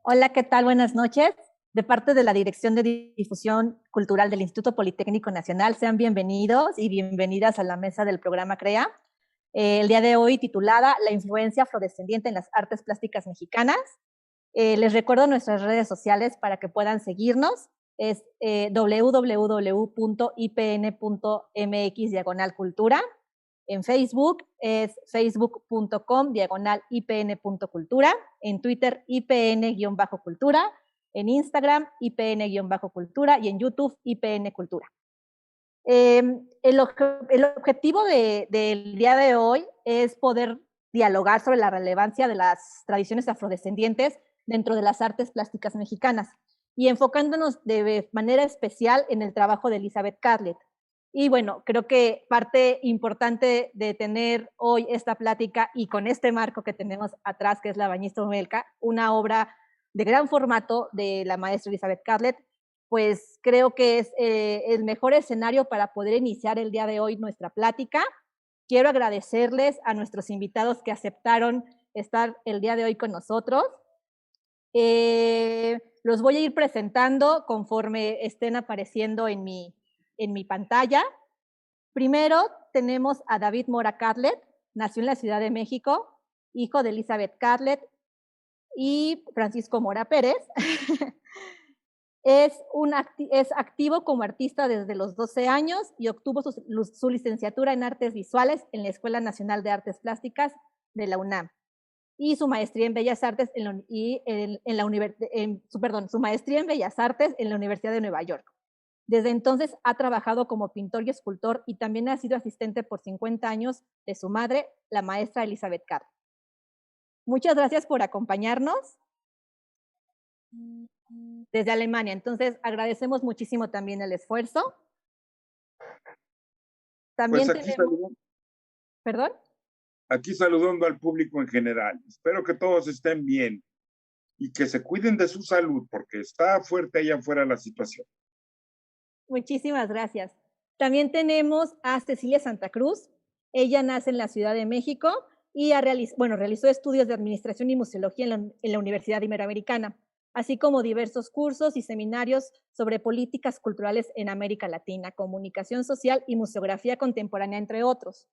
Hola, ¿qué tal? Buenas noches. De parte de la Dirección de Difusión Cultural del Instituto Politécnico Nacional, sean bienvenidos y bienvenidas a la mesa del programa CREA. El día de hoy titulada La influencia afrodescendiente en las artes plásticas mexicanas. Les recuerdo nuestras redes sociales para que puedan seguirnos. Es www.ipn.mx/cultura. En Facebook es facebook.com/ipn.cultura. En Twitter, IPN-cultura. En Instagram, IPN-cultura. Y en YouTube, IPN Cultura. El objetivo del día de hoy es poder dialogar sobre la relevancia de las tradiciones afrodescendientes dentro de las artes plásticas mexicanas y enfocándonos de manera especial en el trabajo de Elizabeth Catlett. Y bueno, creo que parte importante de tener hoy esta plática y con este marco que tenemos atrás, que es La Bañista Umelca, una obra de gran formato de la maestra Elizabeth Catlett, pues creo que es el mejor escenario para poder iniciar el día de hoy nuestra plática. Quiero agradecerles a nuestros invitados que aceptaron estar el día de hoy con nosotros. Los voy a ir presentando conforme estén apareciendo en mi pantalla. Primero tenemos a David Mora Catlett, nació en la Ciudad de México, hijo de Elizabeth Catlett y Francisco Mora Pérez. Es activo como artista desde los 12 años y obtuvo su licenciatura en Artes Visuales en la Escuela Nacional de Artes Plásticas de la UNAM y su maestría en Bellas Artes su maestría en Bellas Artes en la Universidad de Nueva York. Desde entonces ha trabajado como pintor y escultor y también ha sido asistente por 50 años de su madre, la maestra Elizabeth Catlett. Muchas gracias por acompañarnos desde Alemania. Entonces, agradecemos muchísimo también el esfuerzo. También Pues ¿Perdón? aquí saludando al público en general. Espero que todos estén bien y que se cuiden de su salud porque está fuerte allá afuera la situación. Muchísimas gracias. También tenemos a Cecilia Santa Cruz. Ella nace en la Ciudad de México y realizó estudios de Administración y Museología en la Universidad Iberoamericana, así como diversos cursos y seminarios sobre políticas culturales en América Latina, comunicación social y museografía contemporánea, entre otros.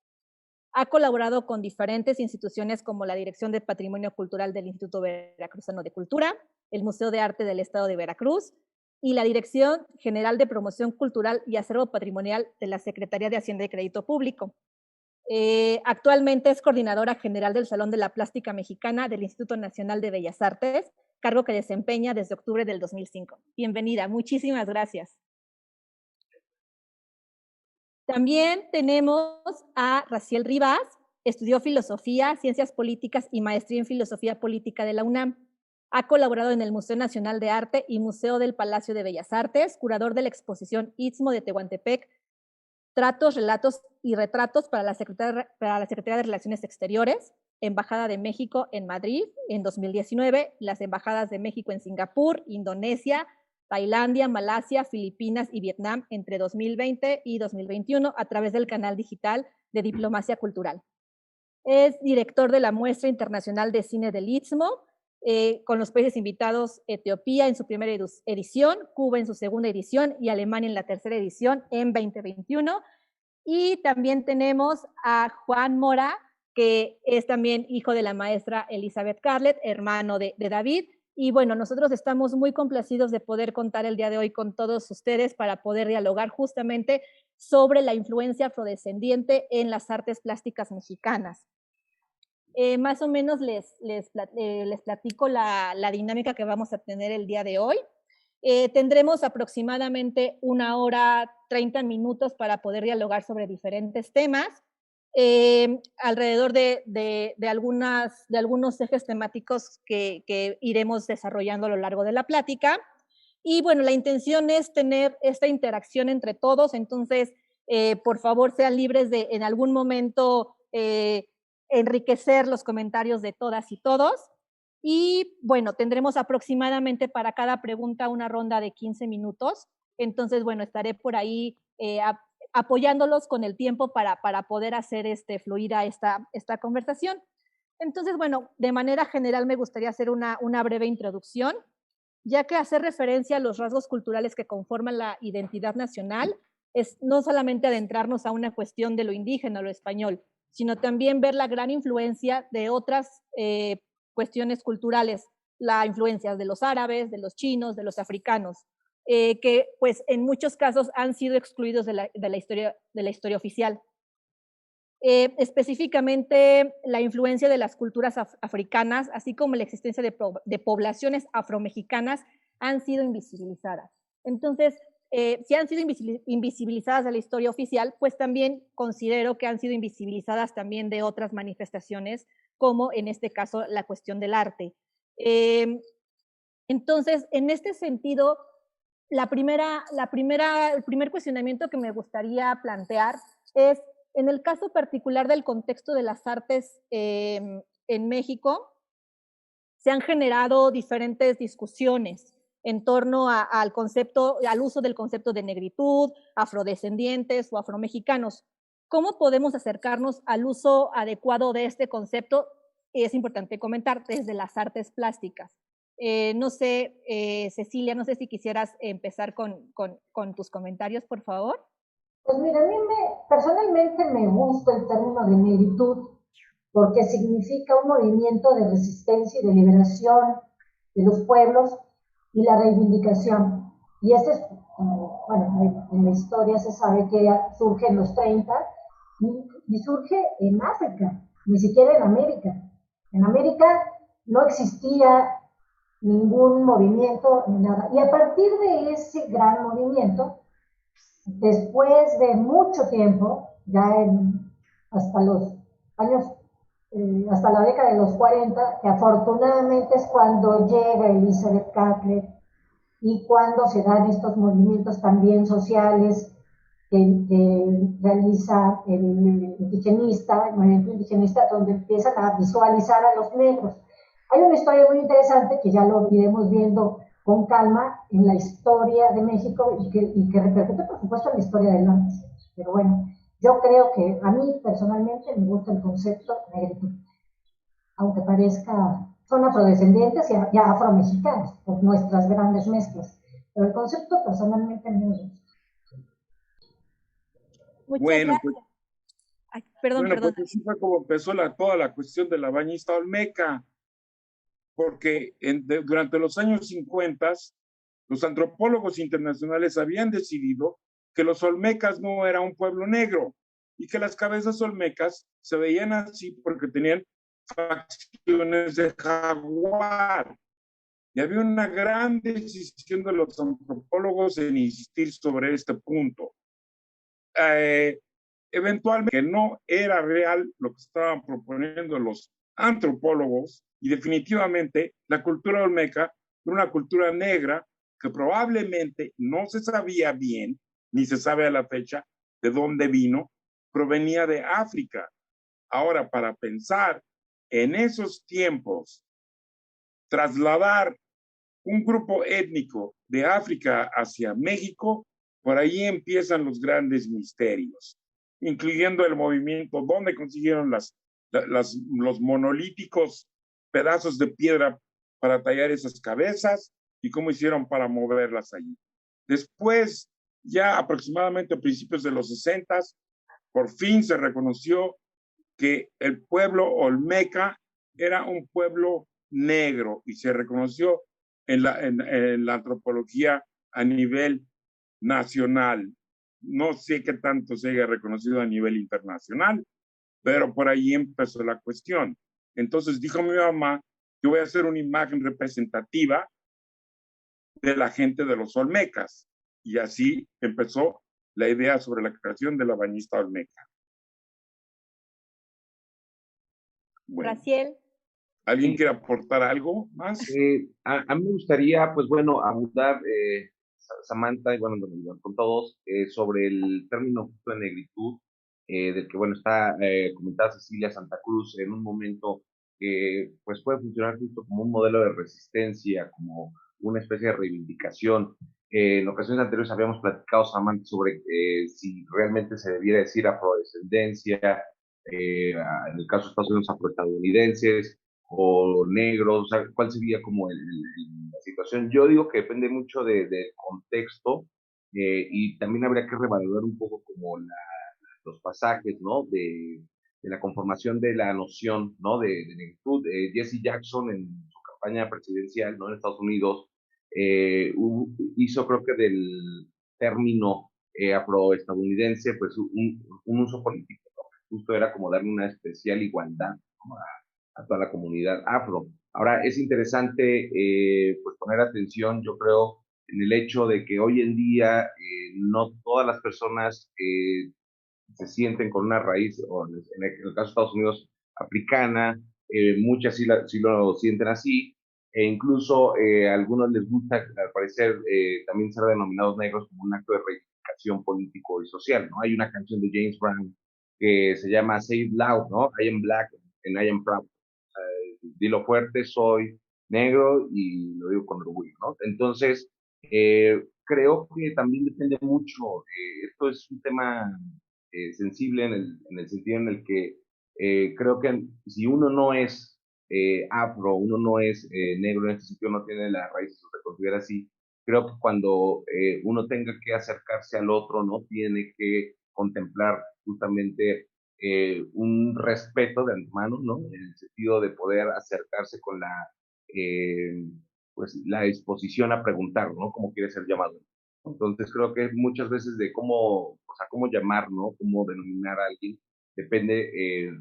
Ha colaborado con diferentes instituciones como la Dirección de Patrimonio Cultural del Instituto Veracruzano de Cultura, el Museo de Arte del Estado de Veracruz y la Dirección General de Promoción Cultural y Acervo Patrimonial de la Secretaría de Hacienda y Crédito Público. Actualmente es coordinadora general del Salón de la Plástica Mexicana del Instituto Nacional de Bellas Artes, cargo que desempeña desde octubre del 2005. Bienvenida, muchísimas gracias. También tenemos a Raciel Rivas, estudió Filosofía, Ciencias Políticas y Maestría en Filosofía Política de la UNAM. Ha colaborado en el Museo Nacional de Arte y Museo del Palacio de Bellas Artes, curador de la exposición Istmo de Tehuantepec, Tratos, Relatos y Retratos para la Secretaría de Relaciones Exteriores, Embajada de México en Madrid en 2019, las embajadas de México en Singapur, Indonesia, Tailandia, Malasia, Filipinas y Vietnam entre 2020 y 2021 a través del canal digital de Diplomacia Cultural. Es director de la Muestra Internacional de Cine del Istmo, con los países invitados Etiopía en su primera edición, Cuba en su segunda edición y Alemania en la tercera edición en 2021. Y también tenemos a Juan Mora, que es también hijo de la maestra Elizabeth Catlett, hermano de David. Y bueno, nosotros estamos muy complacidos de poder contar el día de hoy con todos ustedes para poder dialogar justamente sobre la influencia afrodescendiente en las artes plásticas mexicanas. Más o menos les platico la dinámica que vamos a tener el día de hoy. Tendremos aproximadamente 1 hora 30 minutos para poder dialogar sobre diferentes temas, alrededor de algunos ejes temáticos que iremos desarrollando a lo largo de la plática. Y bueno, la intención es tener esta interacción entre todos, entonces, por favor, sean libres de en algún momento enriquecer los comentarios de todas y todos. Y bueno, tendremos aproximadamente para cada pregunta una ronda de 15 minutos. Entonces, bueno, estaré por ahí apoyándolos con el tiempo para poder hacer fluida esta conversación. Entonces, bueno, de manera general me gustaría hacer una breve introducción, ya que hacer referencia a los rasgos culturales que conforman la identidad nacional es no solamente adentrarnos a una cuestión de lo indígena o lo español, sino también ver la gran influencia de otras cuestiones culturales, la influencia de los árabes, de los chinos, de los africanos, que pues en muchos casos han sido excluidos de la historia oficial. Específicamente la influencia de las culturas africanas, así como la existencia de poblaciones afromexicanas, han sido invisibilizadas. Entonces, si han sido invisibilizadas de la historia oficial, pues también considero que han sido invisibilizadas también de otras manifestaciones, como en este caso la cuestión del arte. Entonces, en este sentido, el primer cuestionamiento que me gustaría plantear es, en el caso particular del contexto de las artes en México, se han generado diferentes discusiones en torno al concepto, al uso del concepto de negritud, afrodescendientes o afromexicanos. ¿Cómo podemos acercarnos al uso adecuado de este concepto? Es importante comentar desde las artes plásticas. No sé, Cecilia, no sé si quisieras empezar con tus comentarios, por favor. Pues mira, a mí personalmente me gusta el término de negritud porque significa un movimiento de resistencia y de liberación de los pueblos y la reivindicación. Y ese es, bueno, en la historia se sabe que surge en los 30 y surge en África, ni siquiera en América. En América no existía ningún movimiento ni nada. Y a partir de ese gran movimiento, después de mucho tiempo, hasta los años, hasta la década de los 40, que afortunadamente es cuando llega Elizabeth Catlett y cuando se dan estos movimientos también sociales que realiza el movimiento indigenista, donde empiezan a visualizar a los negros. Hay una historia muy interesante que ya lo iremos viendo con calma en la historia de México y que repercute, por supuesto, en la historia del norte. Pero bueno, yo creo que a mí personalmente me gusta el concepto negritud, aunque parezca, son afrodescendientes y afromexicanos por nuestras grandes mezclas. Pero el concepto personalmente me gusta. Muchas Bueno, gracias. pues, Ay, perdón. pues así fue como empezó toda la cuestión de la bañista olmeca, porque durante los años 50 los antropólogos internacionales habían decidido que los olmecas no era un pueblo negro y que las cabezas olmecas se veían así porque tenían facciones de jaguar. Y había una gran decisión de los antropólogos en insistir sobre este punto. Eventualmente, que no era real lo que estaban proponiendo los antropólogos, y definitivamente la cultura olmeca era una cultura negra que probablemente no se sabía bien, ni se sabe a la fecha de dónde vino, provenía de África. Ahora, para pensar en esos tiempos, trasladar un grupo étnico de África hacia México, por ahí empiezan los grandes misterios, incluyendo el movimiento, dónde consiguieron los monolíticos pedazos de piedra para tallar esas cabezas y cómo hicieron para moverlas allí. Después, ya aproximadamente a principios de los 60, por fin se reconoció que el pueblo olmeca era un pueblo negro y se reconoció en la antropología a nivel nacional. No sé qué tanto se haya reconocido a nivel internacional, pero por ahí empezó la cuestión. Entonces dijo mi mamá, yo voy a hacer una imagen representativa de la gente de los olmecas. Y así empezó la idea sobre la creación de la bañista olmeca. Bueno, Graciel. ¿alguien quiere aportar algo más? A mí me gustaría, pues bueno, abundar, Samantha, y bueno, con todos, sobre el término justo de negritud, del que, bueno, está comentada Cecilia Santa Cruz en un momento que, pues, puede funcionar justo como un modelo de resistencia, como una especie de reivindicación. En ocasiones anteriores habíamos platicado, Samantha, sobre si realmente se debiera decir afrodescendencia, en el caso de Estados Unidos, afroestadounidenses o negros, o sea, ¿cuál sería como la situación? Yo digo que depende mucho del contexto y también habría que revalorar un poco como los pasajes, ¿no? De la conformación de la noción, ¿no? De negritud. Jesse Jackson en su campaña presidencial, ¿no? En Estados Unidos, hizo creo que del término afroestadounidense, pues un uso político, ¿no? Justo era como darle una especial igualdad, ¿no? A toda la comunidad afro. Ahora, es interesante pues poner atención, yo creo, en el hecho de que hoy en día no todas las personas se sienten con una raíz, o en el caso de Estados Unidos, africana, muchas sí lo sienten así, e incluso a algunos les gusta, al parecer, también ser denominados negros como un acto de reivindicación político y social, ¿no? Hay una canción de James Brown que se llama Say It Loud, ¿no? I am black and I am proud. Dilo fuerte, soy negro y lo digo con orgullo, ¿no? Entonces, creo que también depende mucho, esto es un tema sensible en el sentido en el que creo que si uno no es afro, uno no es negro en este sentido, no tiene las raíces o se considera así, creo que cuando uno tenga que acercarse al otro, no tiene que contemplar justamente un respeto de antemano, ¿no? En el sentido de poder acercarse con eh, pues, la disposición a preguntar, ¿no? Cómo quiere ser llamado. Entonces creo que muchas veces de cómo, o sea, cómo llamar, ¿no? Cómo denominar a alguien, depende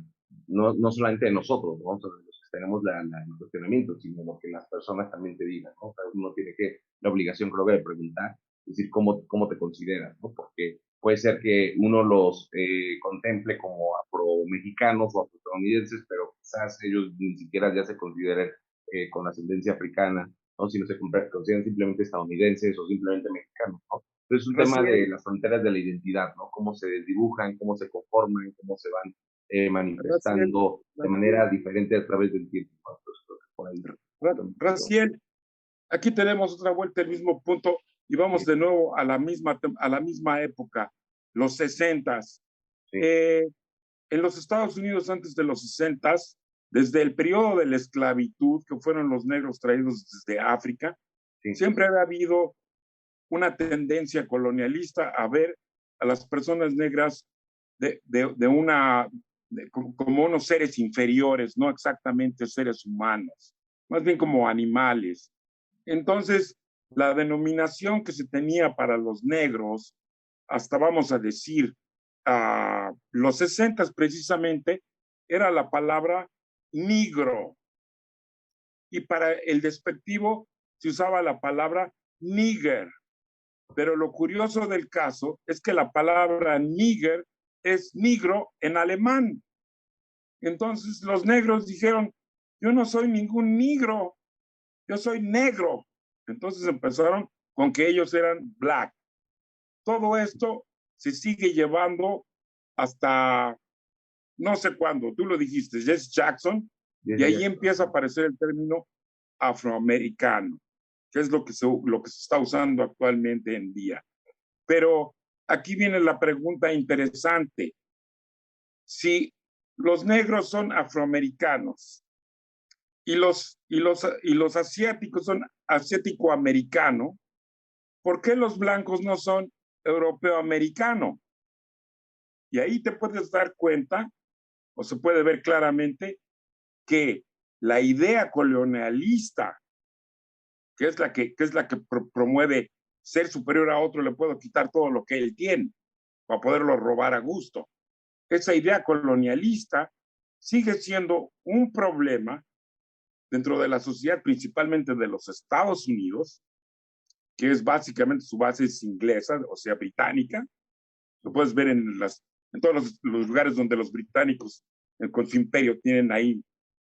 no solamente de nosotros, ¿no? O sea, de los que tenemos el cuestionamiento, sino lo que las personas también te digan, ¿no? O sea, uno tiene la obligación creo que de preguntar, es decir, cómo te consideras, ¿no? Porque puede ser que uno los contemple como afro-mexicanos o afroestadounidenses, pero quizás ellos ni siquiera ya se consideren con ascendencia africana, ¿no? Si no se consideran simplemente estadounidenses o simplemente mexicanos, ¿no? Entonces es un tema de Graciel, las fronteras de la identidad, ¿no? Cómo se desdibujan, cómo se conforman, cómo se van Graciel, manifestando de manera diferente a través del tiempo, ¿no? Entonces, creo que por ahí. Graciel, aquí tenemos otra vuelta el mismo punto y vamos Sí, de nuevo a la misma época, los 60s. sí, En los Estados Unidos antes de los 60s, desde el periodo de la esclavitud, que fueron los negros traídos desde África, sí, siempre había habido una tendencia colonialista a ver a las personas negras como unos seres inferiores, no exactamente seres humanos, más bien como animales. Entonces, la denominación que se tenía para los negros, hasta vamos a decir, los 60 precisamente, era la palabra negro. Y para el despectivo se usaba la palabra nigger. Pero lo curioso del caso es que la palabra nigger es negro en alemán. Entonces los negros dijeron, yo no soy ningún negro, yo soy negro. Entonces empezaron con que ellos eran black. Todo esto se sigue llevando hasta no sé cuándo, tú lo dijiste, Jesse Jackson, y ahí empieza a aparecer el término afroamericano, que es lo que se está usando actualmente en día. Pero aquí viene la pregunta interesante. Si los negros son afroamericanos y los asiáticos son asiático-americano, ¿por qué los blancos no son europeo-americano? Y ahí te puedes dar cuenta, o se puede ver claramente, que la idea colonialista, que es la que promueve ser superior a otro, le puedo quitar todo lo que él tiene para poderlo robar a gusto. Esa idea colonialista sigue siendo un problema dentro de la sociedad, principalmente de los Estados Unidos, que es básicamente su base es inglesa, o sea, británica. Lo puedes ver en todos los lugares donde los británicos con su imperio tienen ahí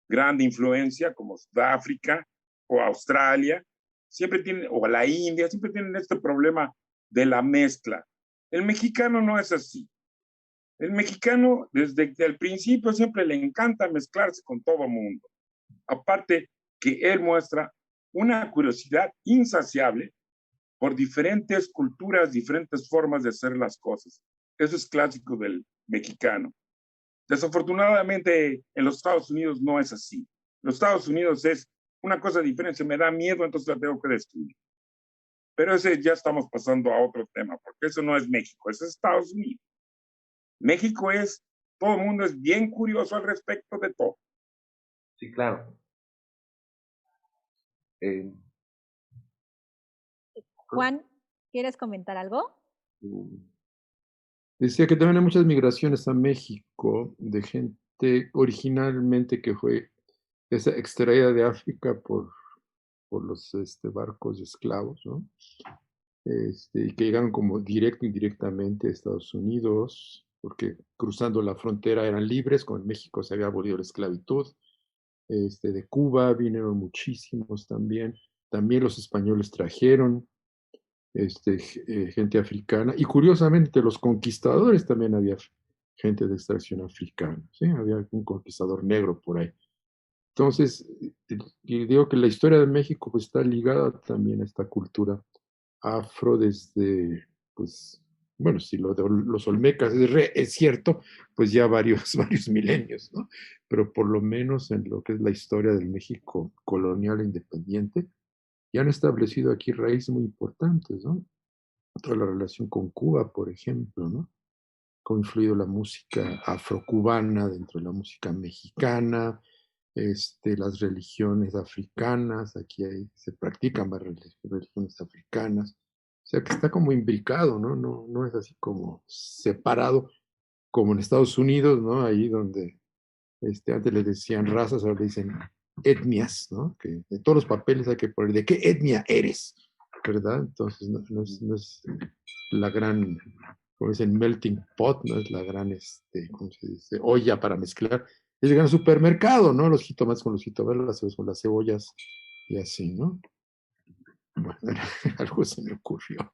grande influencia, como Sudáfrica o Australia, siempre tienen, o la India, siempre tienen este problema de la mezcla. El mexicano no es así. El mexicano, desde el principio, siempre le encanta mezclarse con todo el mundo. Aparte que él muestra una curiosidad insaciable por diferentes culturas, diferentes formas de hacer las cosas. Eso es clásico del mexicano. Desafortunadamente, en los Estados Unidos no es así. En los Estados Unidos es una cosa diferente, me da miedo, entonces la tengo que destruir. Pero ese ya estamos pasando a otro tema, porque eso no es México, eso es Estados Unidos. México es, todo el mundo es bien curioso al respecto de todo. Sí, claro. Juan, ¿quieres comentar algo? Decía que también hay muchas migraciones a México de gente originalmente que fue extraída de África por los barcos de esclavos, ¿no? Y que llegaron como directo e indirectamente a Estados Unidos, porque cruzando la frontera eran libres, con México se había abolido la esclavitud. De Cuba vinieron muchísimos también. También los españoles trajeron gente africana. Y curiosamente, los conquistadores también había gente de extracción africana, ¿sí? Había un conquistador negro por ahí. Entonces, y digo que la historia de México pues, está ligada también a esta cultura afro desde, pues, bueno, si lo de los olmecas es cierto, pues ya varios milenios, ¿no? Pero por lo menos en lo que es la historia del México colonial e independiente, ya han establecido aquí raíces muy importantes, ¿no? Toda la relación con Cuba, por ejemplo, ¿no? Cómo ha influido la música afrocubana dentro de la música mexicana, las religiones africanas, aquí se practican varias religiones africanas, o sea que está como imbricado, ¿no? No es así como separado, como en Estados Unidos, ¿no? Ahí donde antes le decían razas, ahora le dicen etnias, ¿no? Que en todos los papeles hay que poner de qué etnia eres, ¿verdad? Entonces no es la gran, como dicen, melting pot, no es la gran, ¿cómo se dice? Olla para mezclar. Es el gran supermercado, ¿no? Los jitomates con los jitomates, las cebas con las cebollas y así, ¿no? Bueno, algo se me ocurrió.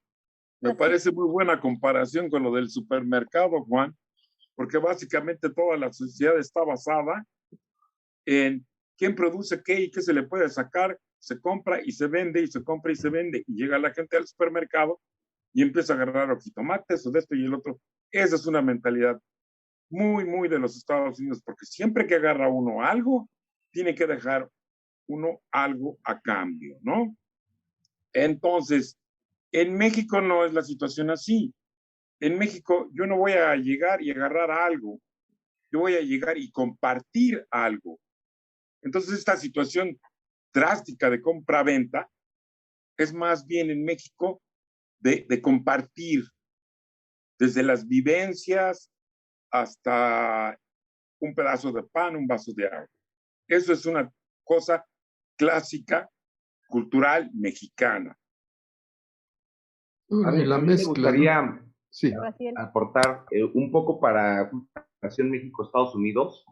Me parece muy buena comparación con lo del supermercado, Juan, porque básicamente toda la sociedad está basada en quién produce qué y qué se le puede sacar, se compra y se vende y se compra y se vende y llega la gente al supermercado y empieza a agarrar o jitomates o de esto y el otro. Esa es una mentalidad muy de los Estados Unidos, porque siempre que agarra uno algo, tiene que dejar uno algo a cambio, ¿no? Entonces, en México no es la situación así. En México yo no voy a llegar y agarrar algo, yo voy a llegar y compartir algo. Entonces, esta situación drástica de compra-venta es más bien en México de compartir desde las vivencias hasta un pedazo de pan, un vaso de agua. Eso es una cosa clásica, cultural, mexicana. A mí, La a mí me mezcla, gustaría ¿no? Sí. aportar un poco para la relación México-Estados Unidos.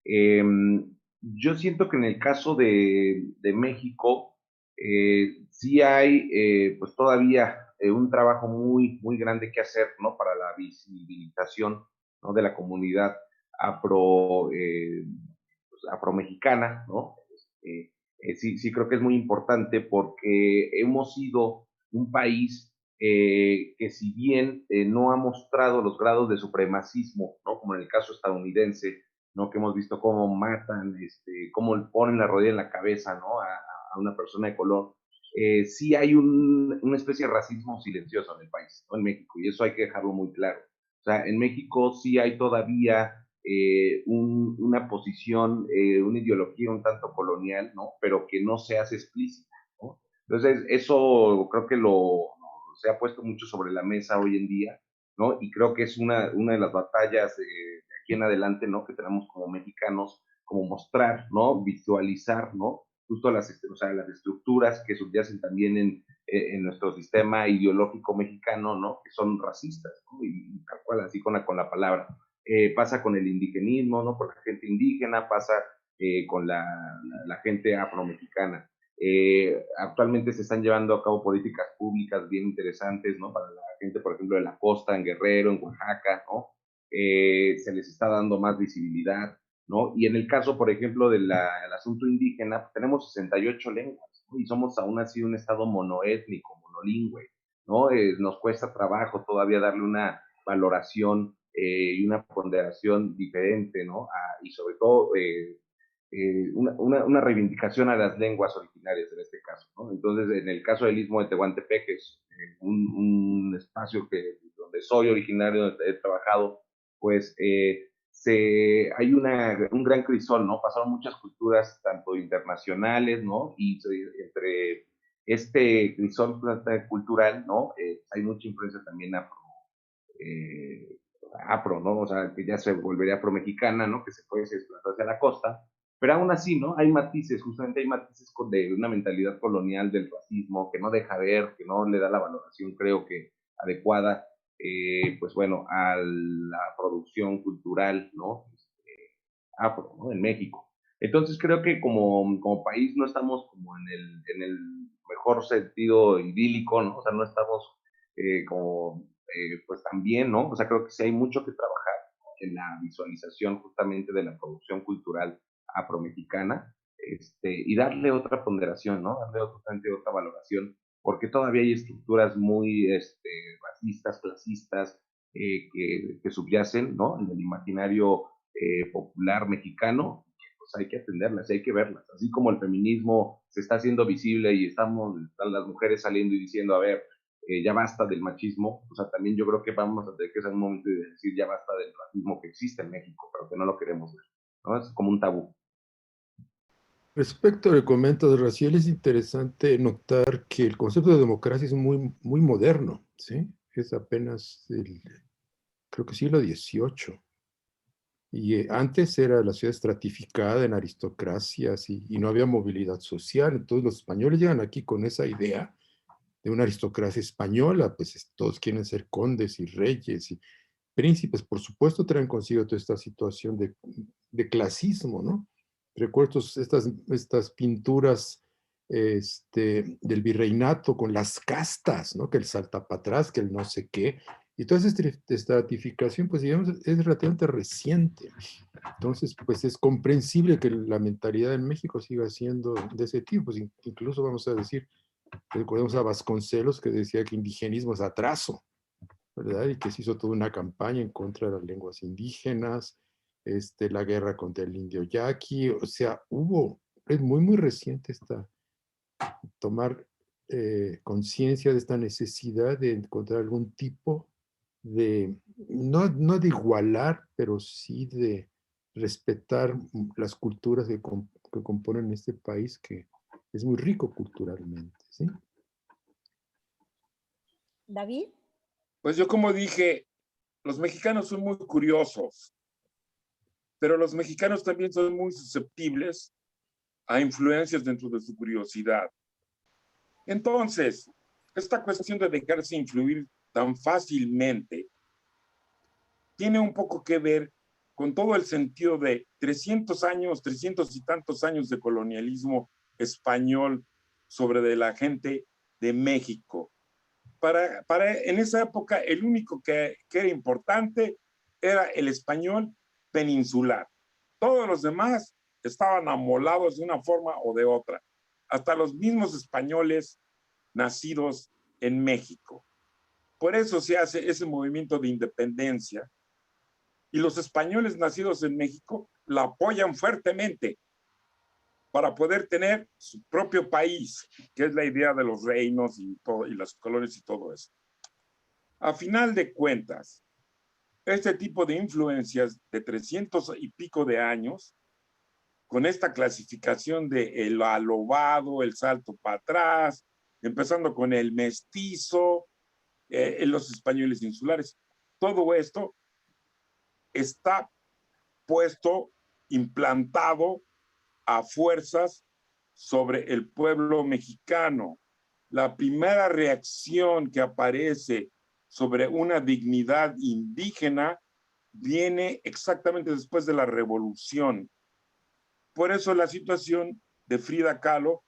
Yo siento que en el caso de México, sí hay pues todavía un trabajo muy grande que hacer, ¿no? Para la visibilización, ¿no? De la comunidad afro, pues, afromexicana, ¿no? Sí creo que es muy importante porque hemos sido un país que si bien no ha mostrado los grados de supremacismo, ¿no? Como en el caso estadounidense, ¿no? Que hemos visto cómo matan, cómo ponen la rodilla en la cabeza, ¿no? A una persona de color. Sí hay una especie de racismo silencioso en el país, ¿no? En México, y eso hay que dejarlo muy claro. O sea, en México sí hay todavía una posición, una ideología un tanto colonial, ¿no? Pero que no se hace explícita, ¿no? Entonces, eso creo que se ha puesto mucho sobre la mesa hoy en día, ¿no? Y creo que es una de las batallas de aquí en adelante, ¿no? Que tenemos como mexicanos, como mostrar, ¿no? Visualizar, ¿no? Justo o sea, las estructuras que subyacen también en nuestro sistema ideológico mexicano, ¿no? Que son racistas, ¿no? Y tal cual, así con la palabra. Pasa con el indigenismo, ¿no? Con la gente indígena, pasa con la gente afromexicana. Actualmente se están llevando a cabo políticas públicas bien interesantes, ¿no? Para la gente, por ejemplo, de la costa, en Guerrero, en Oaxaca, ¿no? Se les está dando más visibilidad, ¿no? Y en el caso, por ejemplo, del asunto indígena, pues tenemos 68 lenguas, ¿no? Y somos aún así un estado monoétnico, monolingüe, ¿no? Nos cuesta trabajo todavía darle una valoración y una ponderación diferente, ¿no? Y sobre todo una reivindicación a las lenguas originarias en este caso, ¿no? Entonces, en el caso del Istmo de Tehuantepec, que es un espacio donde soy originario, donde he trabajado, pues hay un gran crisol, ¿no? Pasaron muchas culturas, tanto internacionales, ¿no? Y entre este crisol cultural, ¿no? Hay mucha influencia también afro, ¿no? O sea, que ya se volvería afro-mexicana, ¿no? Que se puede desplazar hacia la costa, pero aún así, ¿no? Hay matices, justamente hay matices de una mentalidad colonial del racismo que no deja ver, que no le da la valoración, creo que, adecuada, pues bueno, a la producción cultural, ¿no? Afro, ¿no? En México. Entonces creo que como país no estamos como en el mejor sentido idílico, ¿no? O sea, no estamos pues también, ¿no? O sea, creo que sí hay mucho que trabajar en la visualización justamente de la producción cultural afromexicana, y darle otra ponderación, ¿no? Darle otra valoración, porque todavía hay estructuras muy racistas, clasistas, que subyacen, ¿no? En el imaginario popular mexicano, pues hay que atenderlas, hay que verlas. Así como el feminismo se está haciendo visible y están las mujeres saliendo y diciendo, a ver, ya basta del machismo, o sea, también yo creo que vamos a tener que ser un momento de decir ya basta del racismo que existe en México, pero que no lo queremos ver, ¿no? Es como un tabú. Respecto al comento de Raciel, es interesante notar que el concepto de democracia es muy moderno, ¿sí? Es apenas creo que siglo XVIII. Y antes era la ciudad estratificada en aristocracias y no había movilidad social. Entonces los españoles llegan aquí con esa idea de una aristocracia española, pues todos quieren ser condes y reyes y príncipes. Por supuesto traen consigo toda esta situación de clasismo, ¿no? Recuerdo estas pinturas del virreinato con las castas, ¿no? Que el salta para atrás, que el no sé qué. Y toda esa estratificación, pues digamos, es relativamente reciente. Entonces, pues es comprensible que la mentalidad en México siga siendo de ese tipo. Pues incluso vamos a decir, recordemos a Vasconcelos que decía que indigenismo es atraso, ¿verdad? Y que se hizo toda una campaña en contra de las lenguas indígenas, la guerra contra el indio yaqui, o sea, es muy reciente tomar conciencia de esta necesidad de encontrar algún tipo no de igualar, pero sí de respetar las culturas que componen este país, que es muy rico culturalmente, ¿sí? David. Pues yo como dije, los mexicanos son muy curiosos, pero los mexicanos también son muy susceptibles a influencias dentro de su curiosidad. Entonces, esta cuestión de dejarse influir tan fácilmente tiene un poco que ver con todo el sentido de 300 años, 300 y tantos años de colonialismo español sobre de la gente de México. En esa época, el único que era importante era el español peninsular. Todos los demás estaban amolados de una forma o de otra. Hasta los mismos españoles nacidos en México. Por eso se hace ese movimiento de independencia. Y los españoles nacidos en México la apoyan fuertemente para poder tener su propio país, que es la idea de los reinos y las colonias y todo eso. A final de cuentas, este tipo de influencias de 300 y pico de años, con esta clasificación de el alobado, el salto para atrás, empezando con el mestizo, los españoles insulares, todo esto está puesto, implantado a fuerzas sobre el pueblo mexicano. La primera reacción que aparece sobre una dignidad indígena viene exactamente después de la revolución. Por eso la situación de Frida Kahlo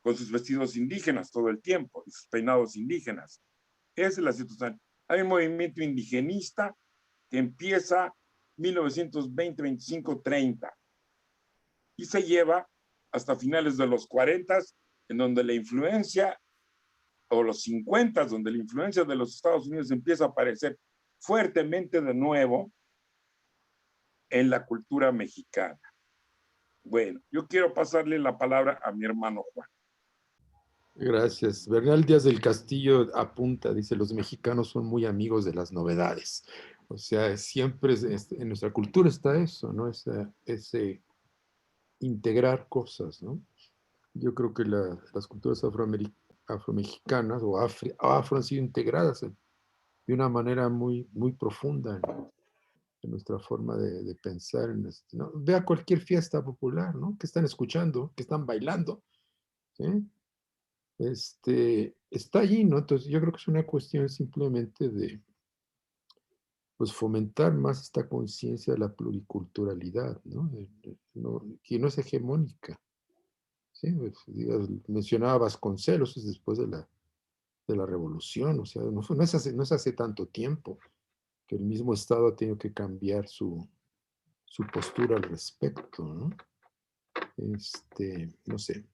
con sus vestidos indígenas todo el tiempo y sus peinados indígenas. Esa es la situación. Hay un movimiento indigenista que empieza 1920, 25, 30 y se lleva hasta finales de los 40, en donde la influencia, o los 50, donde la influencia de los Estados Unidos empieza a aparecer fuertemente de nuevo en la cultura mexicana. Bueno, yo quiero pasarle la palabra a mi hermano Juan. Gracias. Bernal Díaz del Castillo apunta, dice, los mexicanos son muy amigos de las novedades. O sea, siempre en nuestra cultura está eso, ¿no? Ese integrar cosas, ¿no? Yo creo que las culturas afromexicanas o afro han sido integradas de una manera muy, muy profunda en nuestra forma de pensar. ¿No? Vea cualquier fiesta popular, ¿no? Que están escuchando, que están bailando, ¿sí? Está allí, ¿no? Entonces yo creo que es una cuestión simplemente de pues, fomentar más esta conciencia de la pluriculturalidad, ¿no? Que no es hegemónica. ¿Sí? Pues, mencionaba Vasconcelos después de la revolución, o sea, no es hace tanto tiempo que el mismo Estado ha tenido que cambiar su postura al respecto, ¿no? No sé.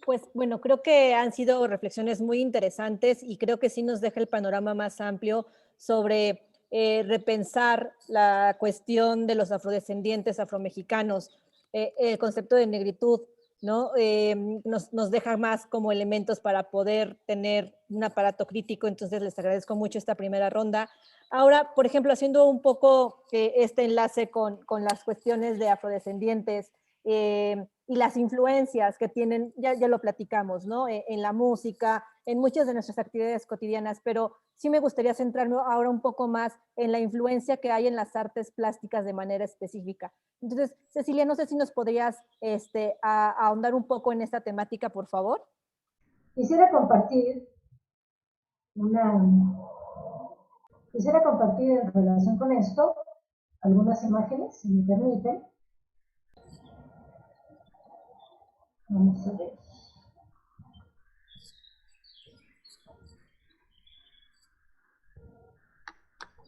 Pues bueno, creo que han sido reflexiones muy interesantes y creo que sí nos deja el panorama más amplio sobre repensar la cuestión de los afrodescendientes afromexicanos, el concepto de negritud, ¿no? Nos deja más como elementos para poder tener un aparato crítico, entonces les agradezco mucho esta primera ronda. Ahora, por ejemplo, haciendo un poco este enlace con las cuestiones de afrodescendientes, y las influencias que tienen, ya lo platicamos, ¿no? En la música, en muchas de nuestras actividades cotidianas, pero sí me gustaría centrarme ahora un poco más en la influencia que hay en las artes plásticas de manera específica. Entonces, Cecilia, no sé si nos podrías ahondar un poco en esta temática, por favor. Quisiera compartir en relación con esto algunas imágenes, si me permiten. Vamos a ver.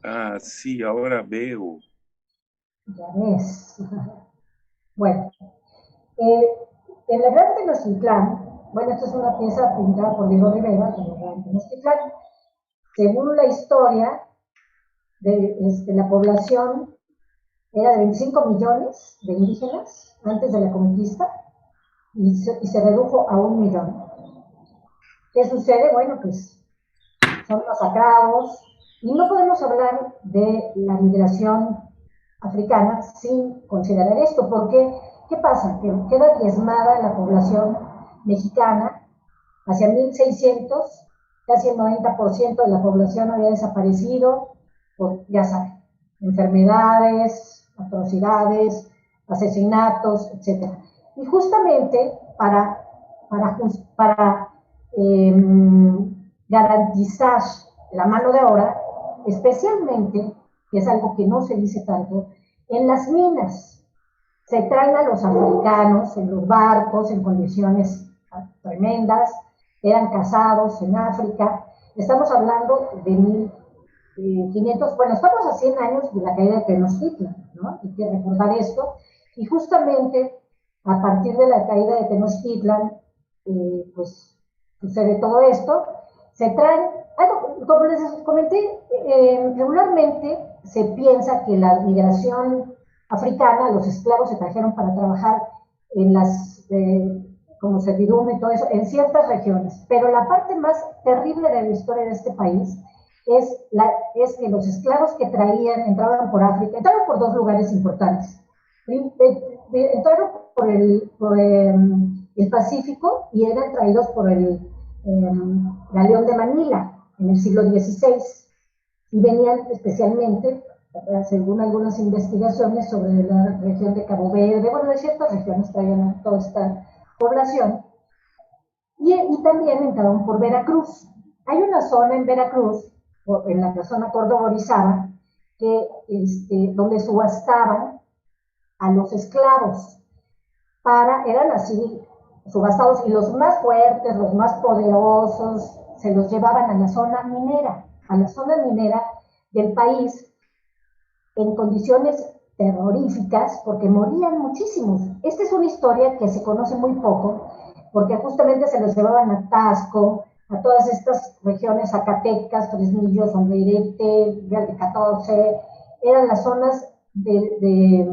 Ah, sí, ahora veo. Ya ves. Bueno, en la Gran Tenochtitlán, bueno, esta es una pieza pintada por Diego Rivera, en la Gran Tenochtitlán. Según la historia, la población era de 25 millones de indígenas antes de la conquista y se redujo a 1 millón. ¿Qué sucede? Bueno, pues son masacrados y no podemos hablar de la migración africana sin considerar esto, porque ¿qué pasa? Que queda diezmada la población mexicana. Hacia 1600, casi el 90% de la población había desaparecido por, ya saben, enfermedades, atrocidades, asesinatos, etc. Y justamente para garantizar la mano de obra, especialmente, que es algo que no se dice tanto, en las minas. Se traen a los africanos en los barcos en condiciones tremendas, eran cazados en África. Estamos hablando de 1500, bueno, estamos a 100 años de la caída de Tenochtitlan, ¿no? Hay que recordar esto. Y justamente a partir de la caída de Tenochtitlan, pues sucede todo esto. Se traen, como les comenté, regularmente se piensa que la migración africana, los esclavos se trajeron para trabajar en las, como servidumbre y todo eso, en ciertas regiones. Pero la parte más terrible de la historia de este país es que los esclavos que traían entraban por África, entraban por dos lugares importantes. Entraron por el Pacífico y eran traídos por el Galeón de Manila en el siglo XVI y venían especialmente, según algunas investigaciones, sobre la región de Cabo Verde, bueno, de ciertas regiones traían toda esta población y también entraron por Veracruz. Hay una zona en Veracruz, en la zona Córdoba-Orizaba, donde subastaban a los esclavos. Eran así subastados y los más fuertes, los más poderosos, se los llevaban a la zona minera del país en condiciones terroríficas porque morían muchísimos. Esta es una historia que se conoce muy poco porque justamente se los llevaban a Tasco, a todas estas regiones, Zacatecas, Fresnillo, Sombrerete, Real de 14, eran las zonas de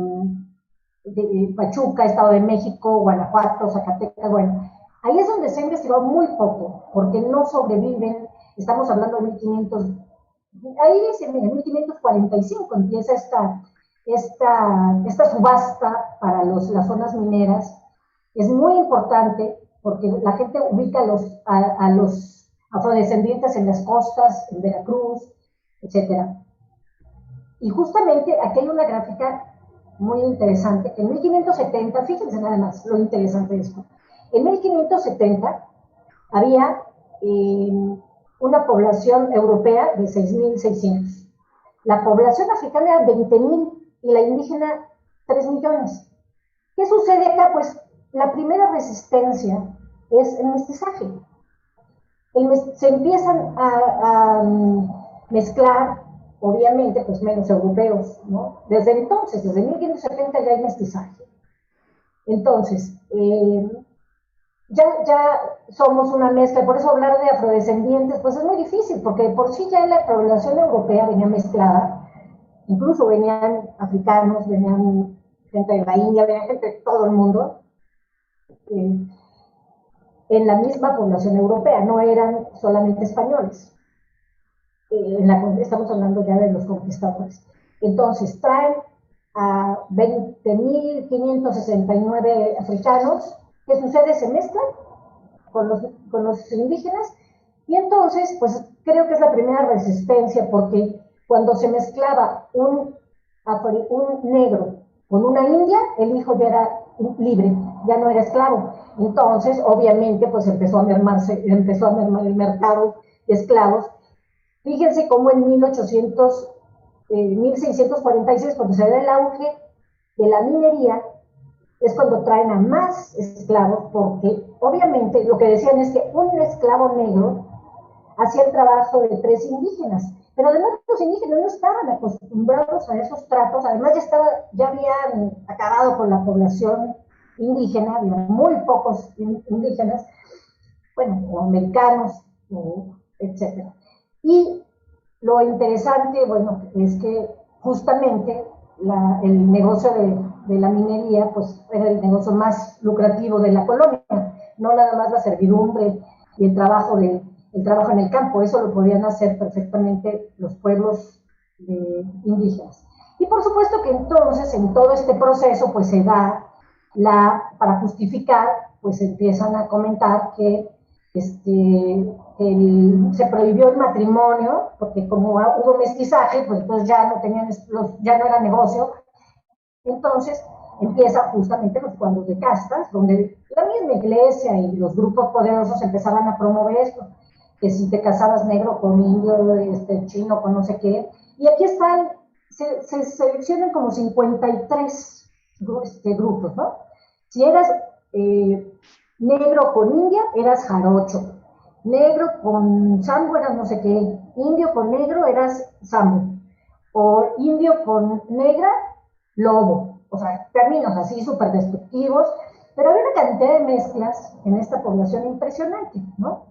Pachuca, Estado de México, Guanajuato, Zacatecas, bueno, ahí es donde se ha investigado muy poco, porque no sobreviven, estamos hablando de 1500, ahí dice, en 1545 empieza esta subasta para las zonas mineras, es muy importante porque la gente ubica a los afrodescendientes en las costas, en Veracruz, etc. Y justamente aquí hay una gráfica muy interesante, que en 1570, fíjense nada más lo interesante de esto, en 1570 había una población europea de 6.600. La población africana era 20.000 y la indígena 3 millones. ¿Qué sucede acá? Pues la primera resistencia es el mestizaje. Se empiezan a mezclar, obviamente, pues menos europeos, ¿no? Desde entonces, desde 1570 ya hay mestizaje. Entonces, ya somos una mezcla, por eso hablar de afrodescendientes, pues es muy difícil, porque por sí ya la población europea venía mezclada, incluso venían africanos, venían gente de la India, venían gente de todo el mundo, en la misma población europea, no eran solamente españoles. Estamos hablando ya de los conquistadores. Entonces, traen a 20.569 africanos. ¿Qué sucede? Se mezclan con los indígenas, y entonces, pues creo que es la primera resistencia, porque cuando se mezclaba un negro con una india, el hijo ya era libre, ya no era esclavo. Entonces, obviamente, pues empezó a mermar el mercado de esclavos. Fíjense cómo en 1646, cuando se da el auge de la minería, es cuando traen a más esclavos, porque obviamente lo que decían es que un esclavo negro hacía el trabajo de 3 indígenas, pero además los indígenas no estaban acostumbrados a esos tratos, además ya habían acabado con la población indígena, había muy pocos indígenas, bueno, o americanos, etc. Y lo interesante, bueno, es que justamente el negocio de la minería, pues era el negocio más lucrativo de la colonia, no nada más la servidumbre y el trabajo en el campo, eso lo podían hacer perfectamente los pueblos indígenas. Y por supuesto que entonces en todo este proceso pues se da para justificar, pues empiezan a comentar que se prohibió el matrimonio, porque como hubo mestizaje, pues ya no era negocio. Entonces empieza justamente los cuadros de castas, donde la misma iglesia y los grupos poderosos empezaban a promover esto, que si te casabas negro con indio, chino, con no sé qué. Y aquí se seleccionan como 53 grupos, ¿no? Si eras negro con india, eras jarocho. Negro con sambo eras no sé qué. Indio con negro eras sambo. O indio con negra, lobo. O sea, términos así súper despectivos. Pero había una cantidad de mezclas en esta población impresionante, ¿no?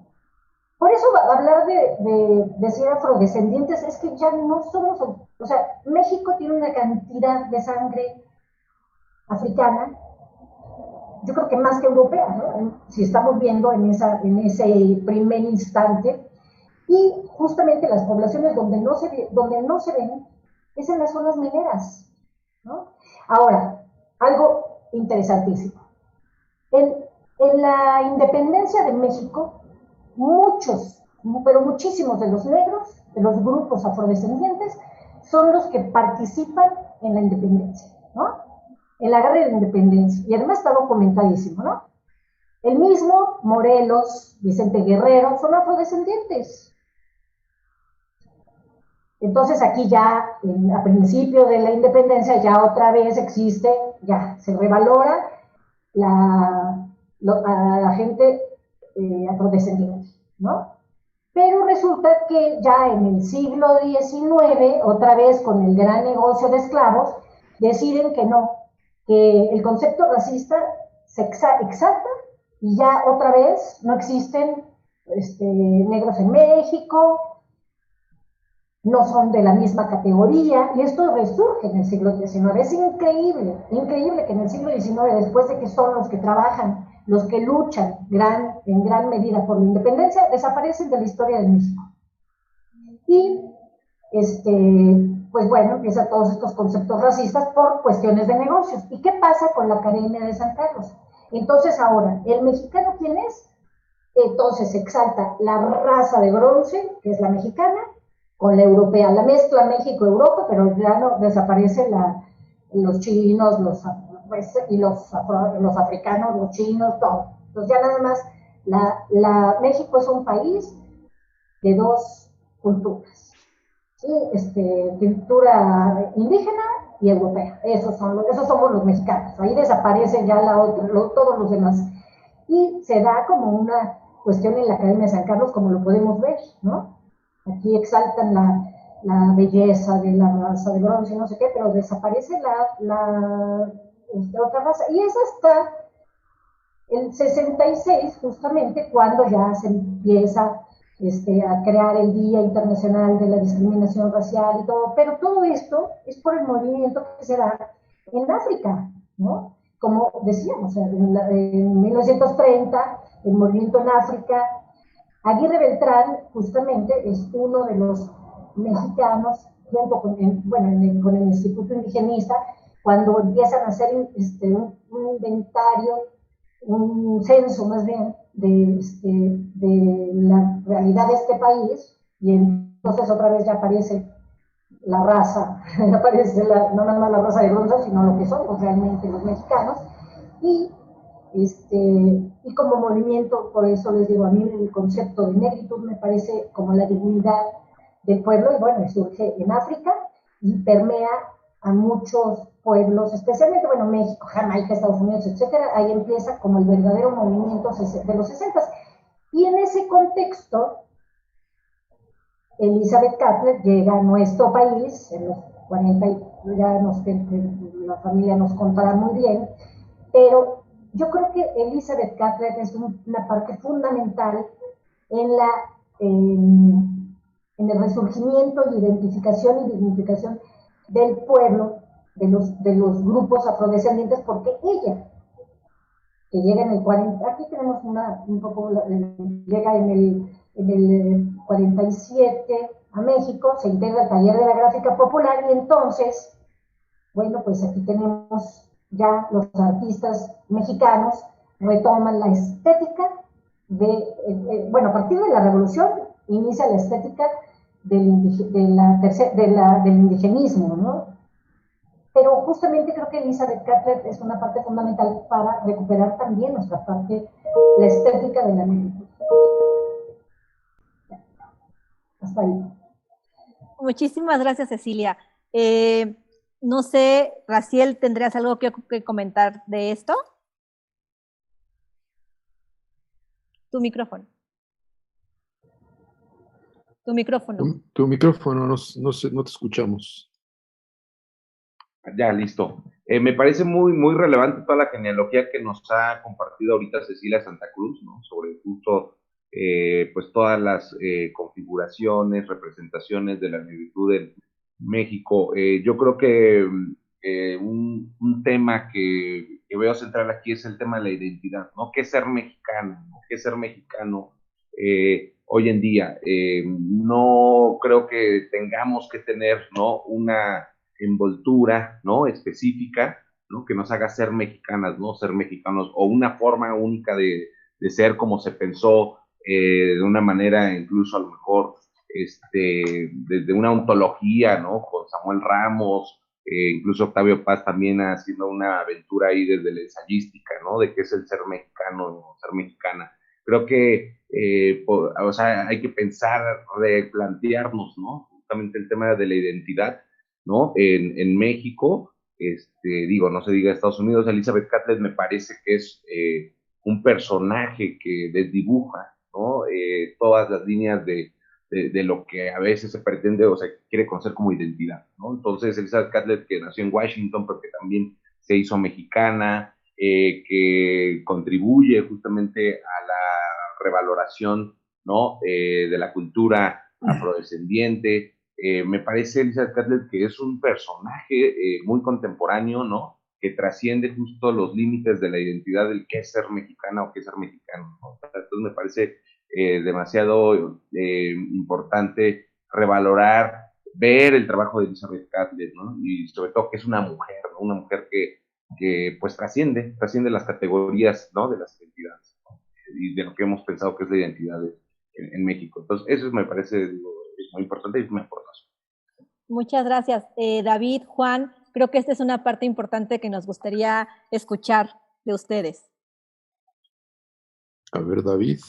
Por eso hablar de ser afrodescendientes es que ya no somos... O sea, México tiene una cantidad de sangre africana, yo creo que más que europea, ¿no? Si estamos viendo en ese primer instante, y justamente las poblaciones donde no se ven es en las zonas mineras, ¿no? Ahora, algo interesantísimo. En la independencia de México, muchos, pero muchísimos de los negros, de los grupos afrodescendientes, son los que participan en la independencia, ¿no? En la guerra de la independencia, y además está documentadísimo, ¿no? El mismo Morelos, Vicente Guerrero, son afrodescendientes. Entonces aquí ya, a principio de la independencia, ya otra vez existe, ya se revalora a la gente afrodescendiente, ¿no? Pero resulta que ya en el siglo XIX, otra vez con el gran negocio de esclavos, deciden que no, que el concepto racista se exalta y ya otra vez no existen negros en México, no son de la misma categoría, y esto resurge en el siglo XIX. Es increíble, increíble que en el siglo XIX, después de que son los que trabajan, los que luchan en gran medida por la independencia, desaparecen de la historia de México. Y, pues bueno, empiezan todos estos conceptos racistas por cuestiones de negocios. ¿Y qué pasa con la Academia de San Carlos? Entonces ahora, ¿el mexicano quién es? Entonces se exalta la raza de bronce, que es la mexicana, con la europea, la mezcla México-Europa, pero ya no desaparece los chinos, y los africanos, los chinos, todo. Entonces ya nada más, México es un país de dos culturas, ¿sí? Cultura indígena y europea, esos somos los mexicanos, ahí desaparecen ya todos los demás. Y se da como una cuestión en la Academia de San Carlos, como lo podemos ver, ¿no? Aquí exaltan la belleza de la raza de bronce, no sé qué, pero desaparece la otra raza. Y es hasta el 66, justamente, cuando ya se empieza a crear el Día Internacional de la Discriminación Racial y todo, pero todo esto es por el movimiento que se da en África, ¿no? Como decíamos, en 1930, el movimiento en África. Aguirre Beltrán, justamente, es uno de los mexicanos, junto con el Instituto Indigenista, cuando empiezan a hacer un inventario, un censo más bien, de la realidad de este país, y entonces otra vez ya aparece la raza, ya aparece no nada más la raza de bronce, sino lo que somos realmente los mexicanos, y y como movimiento, por eso les digo, a mí el concepto de negritud me parece como la dignidad del pueblo, y bueno, surge en África y permea a muchos pueblos, especialmente, bueno, México, Jamaica, Estados Unidos, etcétera. Ahí empieza como el verdadero movimiento de los 60. Y en ese contexto, Elizabeth Catlett llega a nuestro país en los 40, ya la familia nos contará muy bien, pero yo creo que Elizabeth Catlett es una parte fundamental en, la, en el resurgimiento y identificación y dignificación del pueblo, de los grupos afrodescendientes, porque ella, que llega en el 40, aquí tenemos un poco, llega en el 47 a México, se integra al taller de la gráfica popular, y entonces, bueno, pues aquí tenemos ya los artistas mexicanos retoman la estética bueno, a partir de la revolución inicia la estética del indigenismo, ¿no? Pero justamente creo que Elizabeth Catlett es una parte fundamental para recuperar también nuestra parte, la estética de la negritud. Hasta ahí. Muchísimas gracias, Cecilia. No sé, Raciel, ¿tendrías algo que comentar de esto? Tu micrófono. Tu micrófono. Tu micrófono, no te escuchamos. Ya, listo. Me parece muy, muy relevante toda la genealogía que nos ha compartido ahorita Cecilia Santa Cruz, ¿no? Sobre justo, pues todas las configuraciones, representaciones de la negritud en México. Yo creo que un tema que veo central aquí es el tema de la identidad, ¿no? ¿Qué es ser mexicano? ¿No? ¿Qué es ser mexicano hoy en día? No creo que tengamos que tener, ¿no? Una envoltura, ¿no? Específica, ¿no? Que nos haga ser mexicanas, ¿no? Ser mexicanos, o una forma única de ser como se pensó, de una manera incluso a lo mejor, desde una ontología, ¿no? Con Samuel Ramos, incluso Octavio Paz también haciendo una aventura ahí desde la ensayística, ¿no? De qué es el ser mexicano o ser mexicana. Creo que, o sea, hay que pensar, replantearnos, ¿no? Justamente el tema de la identidad, ¿no? En México, digo, no se diga Estados Unidos, Elizabeth Catlett me parece que es un personaje que desdibuja, ¿no? Todas las líneas de lo que a veces se pretende o se quiere conocer como identidad, ¿no? Entonces, Elizabeth Catlett, que nació en Washington, pero que también se hizo mexicana, que contribuye justamente a la revaloración ¿no? De la cultura afrodescendiente. Me parece, Elizabeth Catlett, que es un personaje muy contemporáneo, ¿no? Que trasciende justo los límites de la identidad del qué es ser mexicana o qué es ser mexicano, ¿no? Entonces me parece demasiado importante revalorar, ver el trabajo de Elizabeth Catlett, ¿no? Y sobre todo que es una mujer, ¿no? Una mujer que pues trasciende las categorías, ¿no? De las identidades, ¿no? Y de lo que hemos pensado que es la identidad en México. Entonces, eso me parece, digo, es muy importante y me importa. Muchas gracias. David, Juan, creo que esta es una parte importante que nos gustaría escuchar de ustedes. A ver, David.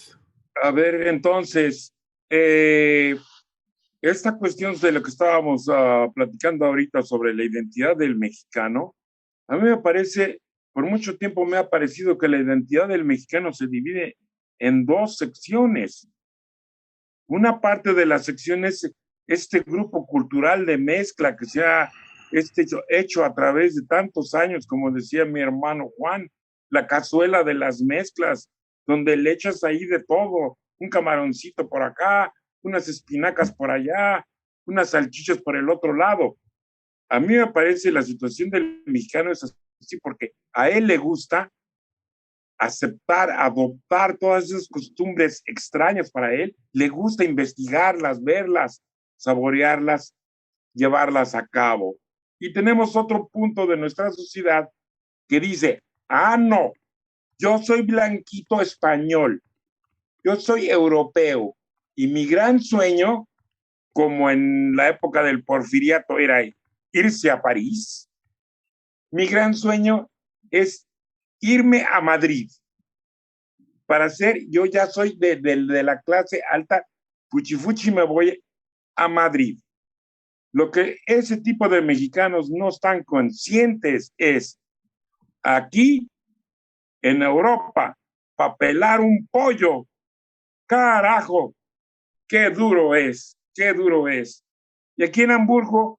A ver, entonces, esta cuestión de lo que estábamos platicando ahorita sobre la identidad del mexicano, a mí me parece, por mucho tiempo me ha parecido que la identidad del mexicano se divide en dos secciones. Una parte de la sección es este grupo cultural de mezcla que se ha hecho a través de tantos años, como decía mi hermano Juan, la cazuela de las mezclas, donde le echas ahí de todo, un camaroncito por acá, unas espinacas por allá, unas salchichas por el otro lado. A mí me parece la situación del mexicano es así porque a él le gusta aceptar, adoptar todas esas costumbres extrañas para él, le gusta investigarlas, verlas, saborearlas, llevarlas a cabo. Y tenemos otro punto de nuestra sociedad que dice, no, yo soy blanquito español, yo soy europeo, y mi gran sueño, como en la época del porfiriato, era irse a París. Mi gran sueño es irme a Madrid. Para ser, yo ya soy de la clase alta, fuchi me voy a Madrid. Lo que ese tipo de mexicanos no están conscientes es, aquí en Europa, para pelar un pollo, carajo, qué duro es, qué duro es. Y aquí en Hamburgo,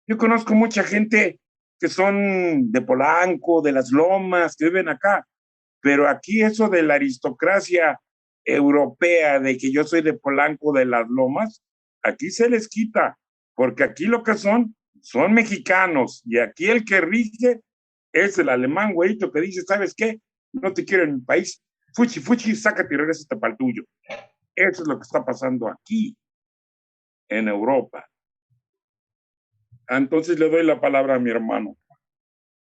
yo conozco mucha gente que son de Polanco, de las Lomas, que viven acá, pero aquí eso de la aristocracia europea, de que yo soy de Polanco, de las Lomas, aquí se les quita, porque aquí lo que son mexicanos, y aquí el que rige es el alemán güeyito que dice, ¿sabes qué? No te quiero en mi país, fuchi, sácate y regrésate para el tuyo. Eso es lo que está pasando aquí, en Europa. Entonces le doy la palabra a mi hermano.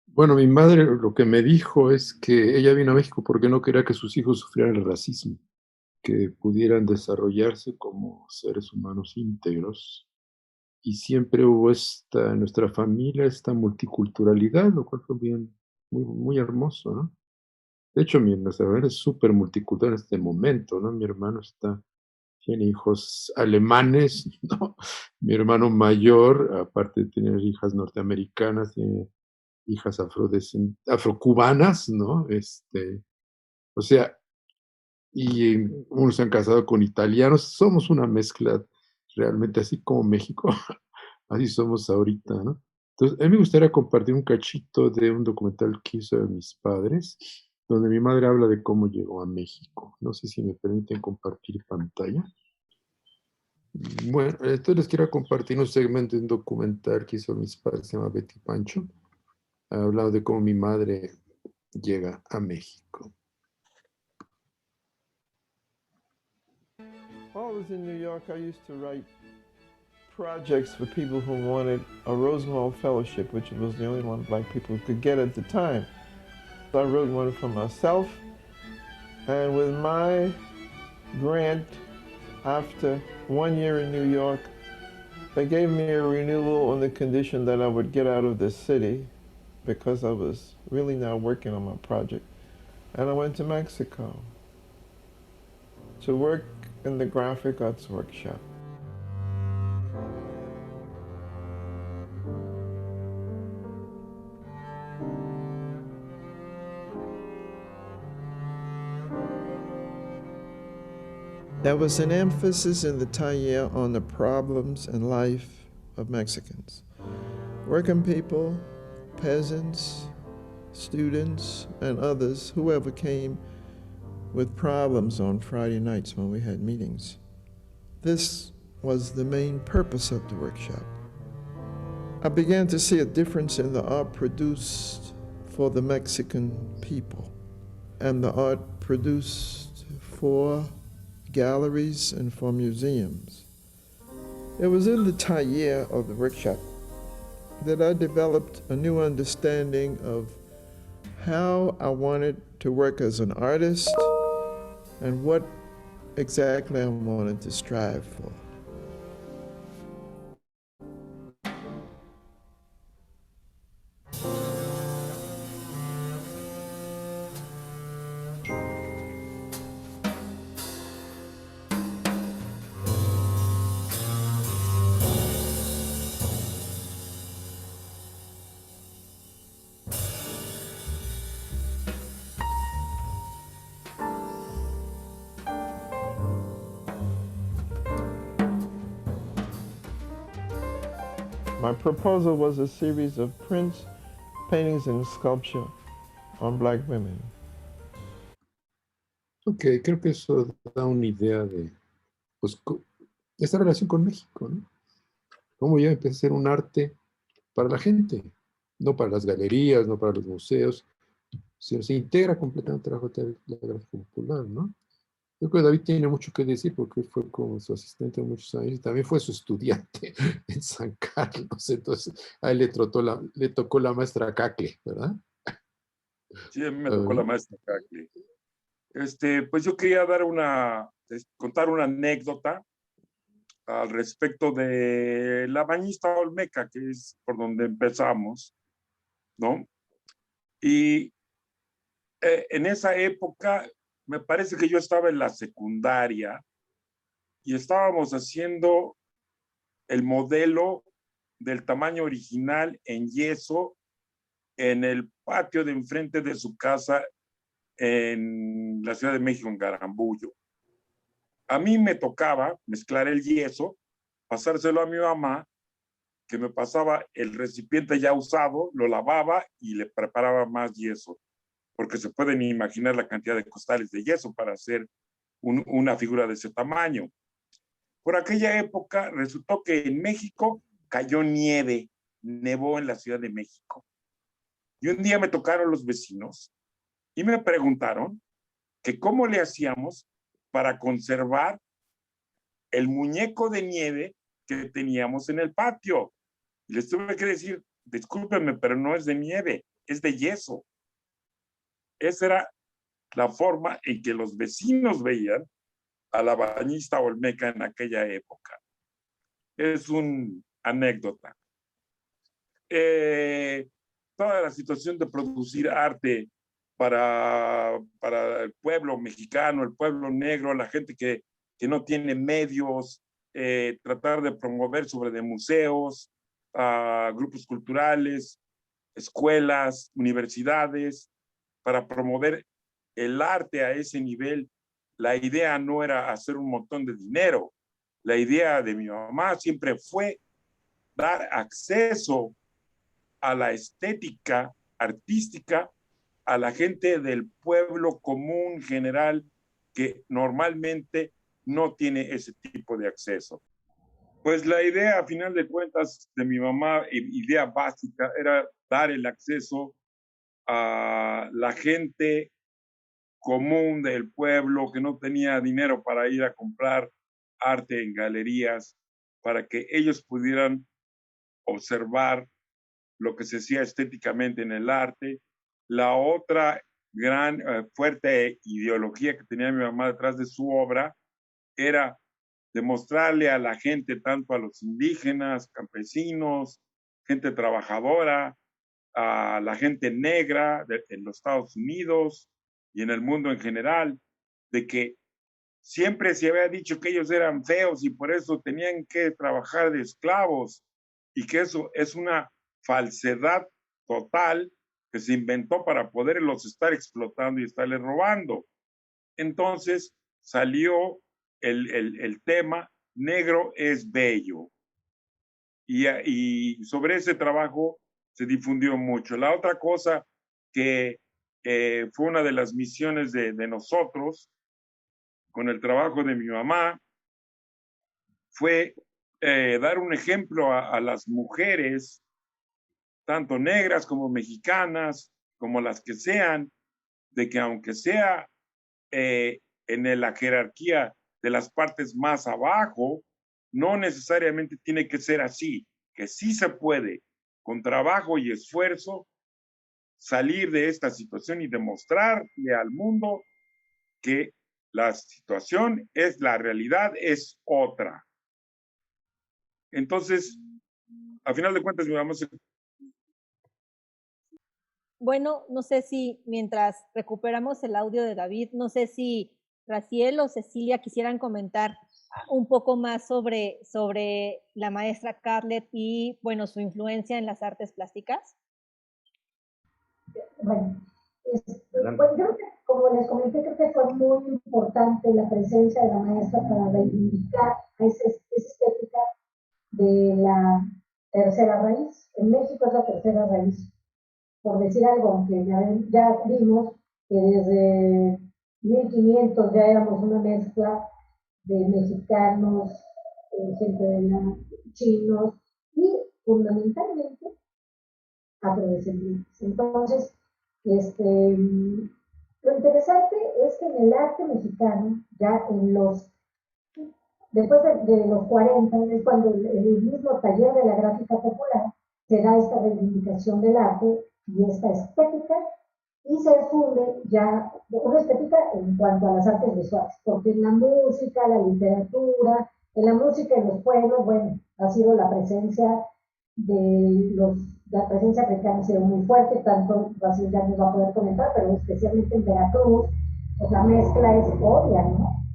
Bueno, mi madre lo que me dijo es que ella vino a México porque no quería que sus hijos sufrieran el racismo, que pudieran desarrollarse como seres humanos íntegros. Y siempre hubo en nuestra familia, esta multiculturalidad, lo cual fue muy hermoso, ¿no? De hecho, nuestra familia es súper multicultural en este momento, ¿no? Mi hermano tiene hijos alemanes, ¿no? Mi hermano mayor, aparte de tener hijas norteamericanas, tiene hijas afrocubanas, ¿no? O sea, y unos se han casado con italianos, somos una mezcla realmente así como México, así somos ahorita, ¿no? Entonces, a mí me gustaría compartir un cachito de un documental que hizo de mis padres, donde mi madre habla de cómo llegó a México. No sé si me permiten compartir pantalla. Bueno, entonces les quiero compartir un segmento de un documental que hizo mis padres, se llama Betty Pancho. Ha hablado de cómo mi madre llega a México. While I was in New York, I used to write projects for people who wanted a Rosenwald Fellowship, which was the only one black people could get at the time. So I wrote one for myself, and with my grant, after 1 year in New York, they gave me a renewal on the condition that I would get out of the city because I was really now working on my project. And I went to Mexico to work in the graphic arts workshop. There was an emphasis in the taller on the problems and life of Mexicans. Working people, peasants, students, and others, whoever came, with problems on Friday nights when we had meetings. This was the main purpose of the workshop. I began to see a difference in the art produced for the Mexican people and the art produced for galleries and for museums. It was in the taller of the workshop that I developed a new understanding of how I wanted to work as an artist and what exactly I wanted to strive for. My proposal was a series of prints, paintings, and sculpture on Black women. Ok, creo que eso da una idea de pues, esta relación con México, ¿no? Cómo yo empecé a hacer un arte para la gente, no para las galerías, no para los museos, sino se integra completamente la gráfica popular, ¿no? Yo creo que David tiene mucho que decir porque fue como su asistente muchos años y también fue su estudiante en San Carlos. Entonces, a él le tocó la maestra Cacle, ¿verdad? Sí, a mí me tocó la maestra Cacle. Pues yo quería contar una anécdota al respecto de la bañista olmeca, que es por donde empezamos, ¿no? Y en esa época, me parece que yo estaba en la secundaria y estábamos haciendo el modelo del tamaño original en yeso en el patio de enfrente de su casa en la Ciudad de México, en Garambullo. A mí me tocaba mezclar el yeso, pasárselo a mi mamá, que me pasaba el recipiente ya usado, lo lavaba y le preparaba más yeso, porque se pueden imaginar la cantidad de costales de yeso para hacer una figura de ese tamaño. Por aquella época resultó que en México cayó nieve, nevó en la Ciudad de México. Y un día me tocaron los vecinos y me preguntaron que cómo le hacíamos para conservar el muñeco de nieve que teníamos en el patio. Y les tuve que decir, discúlpenme, pero no es de nieve, es de yeso. Esa era la forma en que los vecinos veían a la bañista olmeca en aquella época. Es una anécdota. Toda la situación de producir arte para el pueblo mexicano, el pueblo negro, la gente que no tiene medios, tratar de promover sobre de museos, grupos culturales, escuelas, universidades, para promover el arte a ese nivel. La idea no era hacer un montón de dinero. La idea de mi mamá siempre fue dar acceso a la estética artística a la gente del pueblo común general que normalmente no tiene ese tipo de acceso. Pues la idea, a final de cuentas, de mi mamá, idea básica, era dar el acceso a la gente común del pueblo que no tenía dinero para ir a comprar arte en galerías, para que ellos pudieran observar lo que se hacía estéticamente en el arte. La otra gran fuerte ideología que tenía mi mamá detrás de su obra era demostrarle a la gente, tanto a los indígenas, campesinos, gente trabajadora, a la gente negra en los Estados Unidos y en el mundo en general, de que siempre se había dicho que ellos eran feos y por eso tenían que trabajar de esclavos y que eso es una falsedad total que se inventó para poderlos estar explotando y estarles robando. Entonces salió el tema negro es bello y sobre ese trabajo se difundió mucho. La otra cosa que fue una de las misiones de nosotros, con el trabajo de mi mamá, fue dar un ejemplo a las mujeres, tanto negras como mexicanas, como las que sean, de que aunque sea en la jerarquía de las partes más abajo, no necesariamente tiene que ser así, que sí se puede, con trabajo y esfuerzo, salir de esta situación y demostrarle al mundo que la situación es, la realidad es otra. Entonces, a final de cuentas, mi mamá se... Bueno, no sé si mientras recuperamos el audio de David, no sé si Raciel o Cecilia quisieran comentar un poco más sobre la maestra Catlett y, bueno, su influencia en las artes plásticas. Bueno, yo creo que, como les comenté, creo que fue muy importante la presencia de la maestra para reivindicar esa estética de la tercera raíz. En México es la tercera raíz, por decir algo, aunque ya vimos que desde 1500 ya éramos una mezcla de mexicanos, gente de chinos y fundamentalmente afrodescendientes. Entonces, lo interesante es que en el arte mexicano, ya después de los 40, es cuando el mismo taller de la gráfica popular se da esta reivindicación del arte y esta estética, y se asume ya una estética en cuanto a las artes visuales, porque en la música, la literatura, en la música en los pueblos, bueno, ha sido la presencia la presencia africana ha sido muy fuerte, tanto Brasil ya nos va a poder comentar, pero especialmente en Veracruz, pues la mezcla es obvia, ¿no?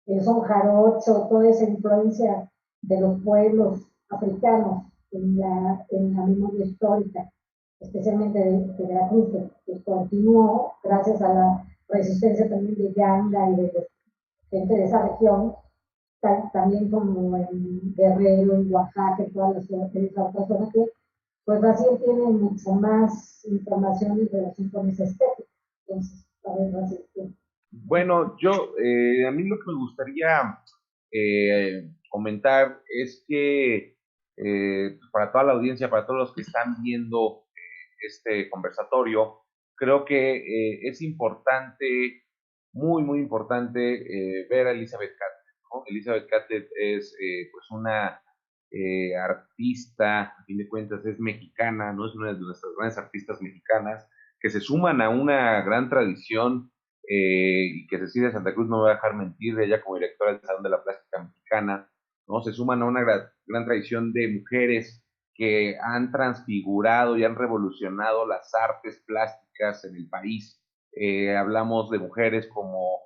El son jarocho, toda esa influencia de los pueblos africanos en la memoria histórica, especialmente de Veracruz, que continuó gracias a la resistencia también de Yanga y de gente de esa región, también como en Guerrero, en Oaxaca, en todas las otras zonas que, pues Brasil tiene mucho más información en relación con esa estética. Entonces, a ver, Brasil. Bueno, a mí lo que me gustaría comentar es que para toda la audiencia, para todos los que están viendo este conversatorio, creo que es importante, muy, muy importante ver a Elizabeth Catlett, ¿no? Elizabeth Catlett es pues una artista, a fin de cuentas es mexicana, ¿no? Es una de nuestras grandes artistas mexicanas que se suman a una gran tradición y que Cecilia Santa Cruz no me va a dejar mentir, de ella como directora del Salón de la Plástica Mexicana, ¿no? Se suman a una gran tradición de mujeres que han transfigurado y han revolucionado las artes plásticas en el país. Hablamos de mujeres como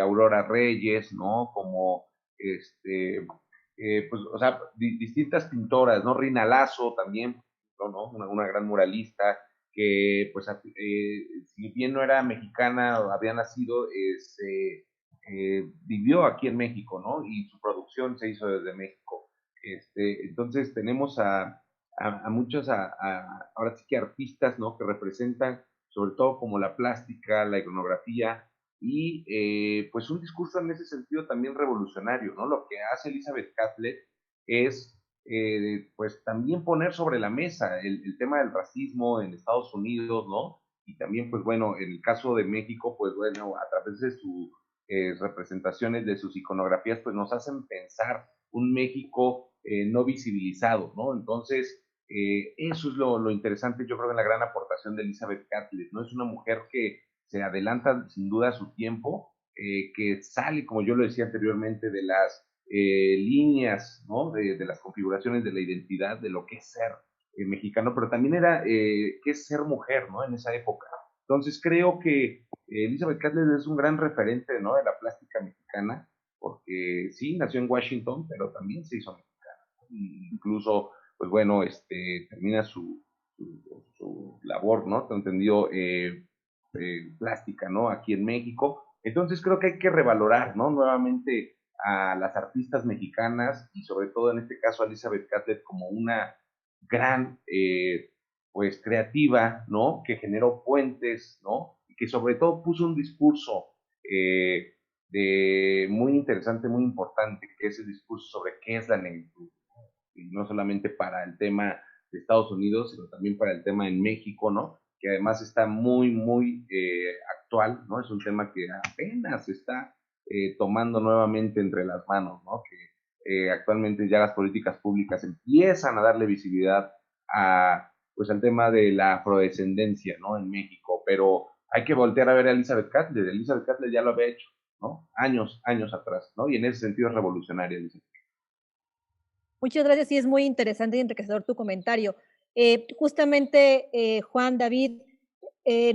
Aurora Reyes, ¿no? Como pues, o sea, distintas pintoras, ¿no? Rina Lazo también, ¿no? Una gran muralista que, pues, si bien no era mexicana, había nacido, vivió aquí en México, ¿no? Y su producción se hizo desde México. Entonces tenemos a muchos, ahora sí que artistas, ¿no? Que representan sobre todo como la plástica, la iconografía, y pues un discurso en ese sentido también revolucionario, ¿no? Lo que hace Elizabeth Catlett es pues también poner sobre la mesa el tema del racismo en Estados Unidos, ¿no? Y también, pues bueno, en el caso de México, pues bueno, a través de sus representaciones, de sus iconografías, pues nos hacen pensar un México no visibilizado, ¿no? Entonces, eso es lo interesante, yo creo, en la gran aportación de Elizabeth Catlett, ¿no? Es una mujer que se adelanta sin duda a su tiempo, que sale, como yo lo decía anteriormente, de las líneas, ¿no? De las configuraciones de la identidad, de lo que es ser mexicano, pero también era qué es ser mujer, ¿no? En esa época. Entonces creo que Elizabeth Catlett es un gran referente, ¿no? De la plástica mexicana, porque sí, nació en Washington, pero también se hizo mexicana. Incluso, pues bueno, termina su labor, ¿no? Te entendido, plástica, ¿no? Aquí en México. Entonces creo que hay que revalorar, ¿no? Nuevamente a las artistas mexicanas y sobre todo en este caso a Elizabeth Catlett como una gran pues creativa, ¿no? Que generó puentes, ¿no? Y que sobre todo puso un discurso muy interesante, muy importante, que es el discurso sobre qué es la negritud. Y no solamente para el tema de Estados Unidos, sino también para el tema en México, ¿no? Que además está muy, muy actual, ¿no? Es un tema que apenas está tomando nuevamente entre las manos, ¿no? Que actualmente ya las políticas públicas empiezan a darle visibilidad pues al tema de la afrodescendencia, ¿no? En México, pero hay que voltear a ver a Elizabeth Catlett. Elizabeth Catlett ya lo había hecho, ¿no? Años atrás, ¿no? Y en ese sentido es revolucionaria, Elizabeth. Muchas gracias, sí, es muy interesante y enriquecedor tu comentario. Justamente, Juan, David,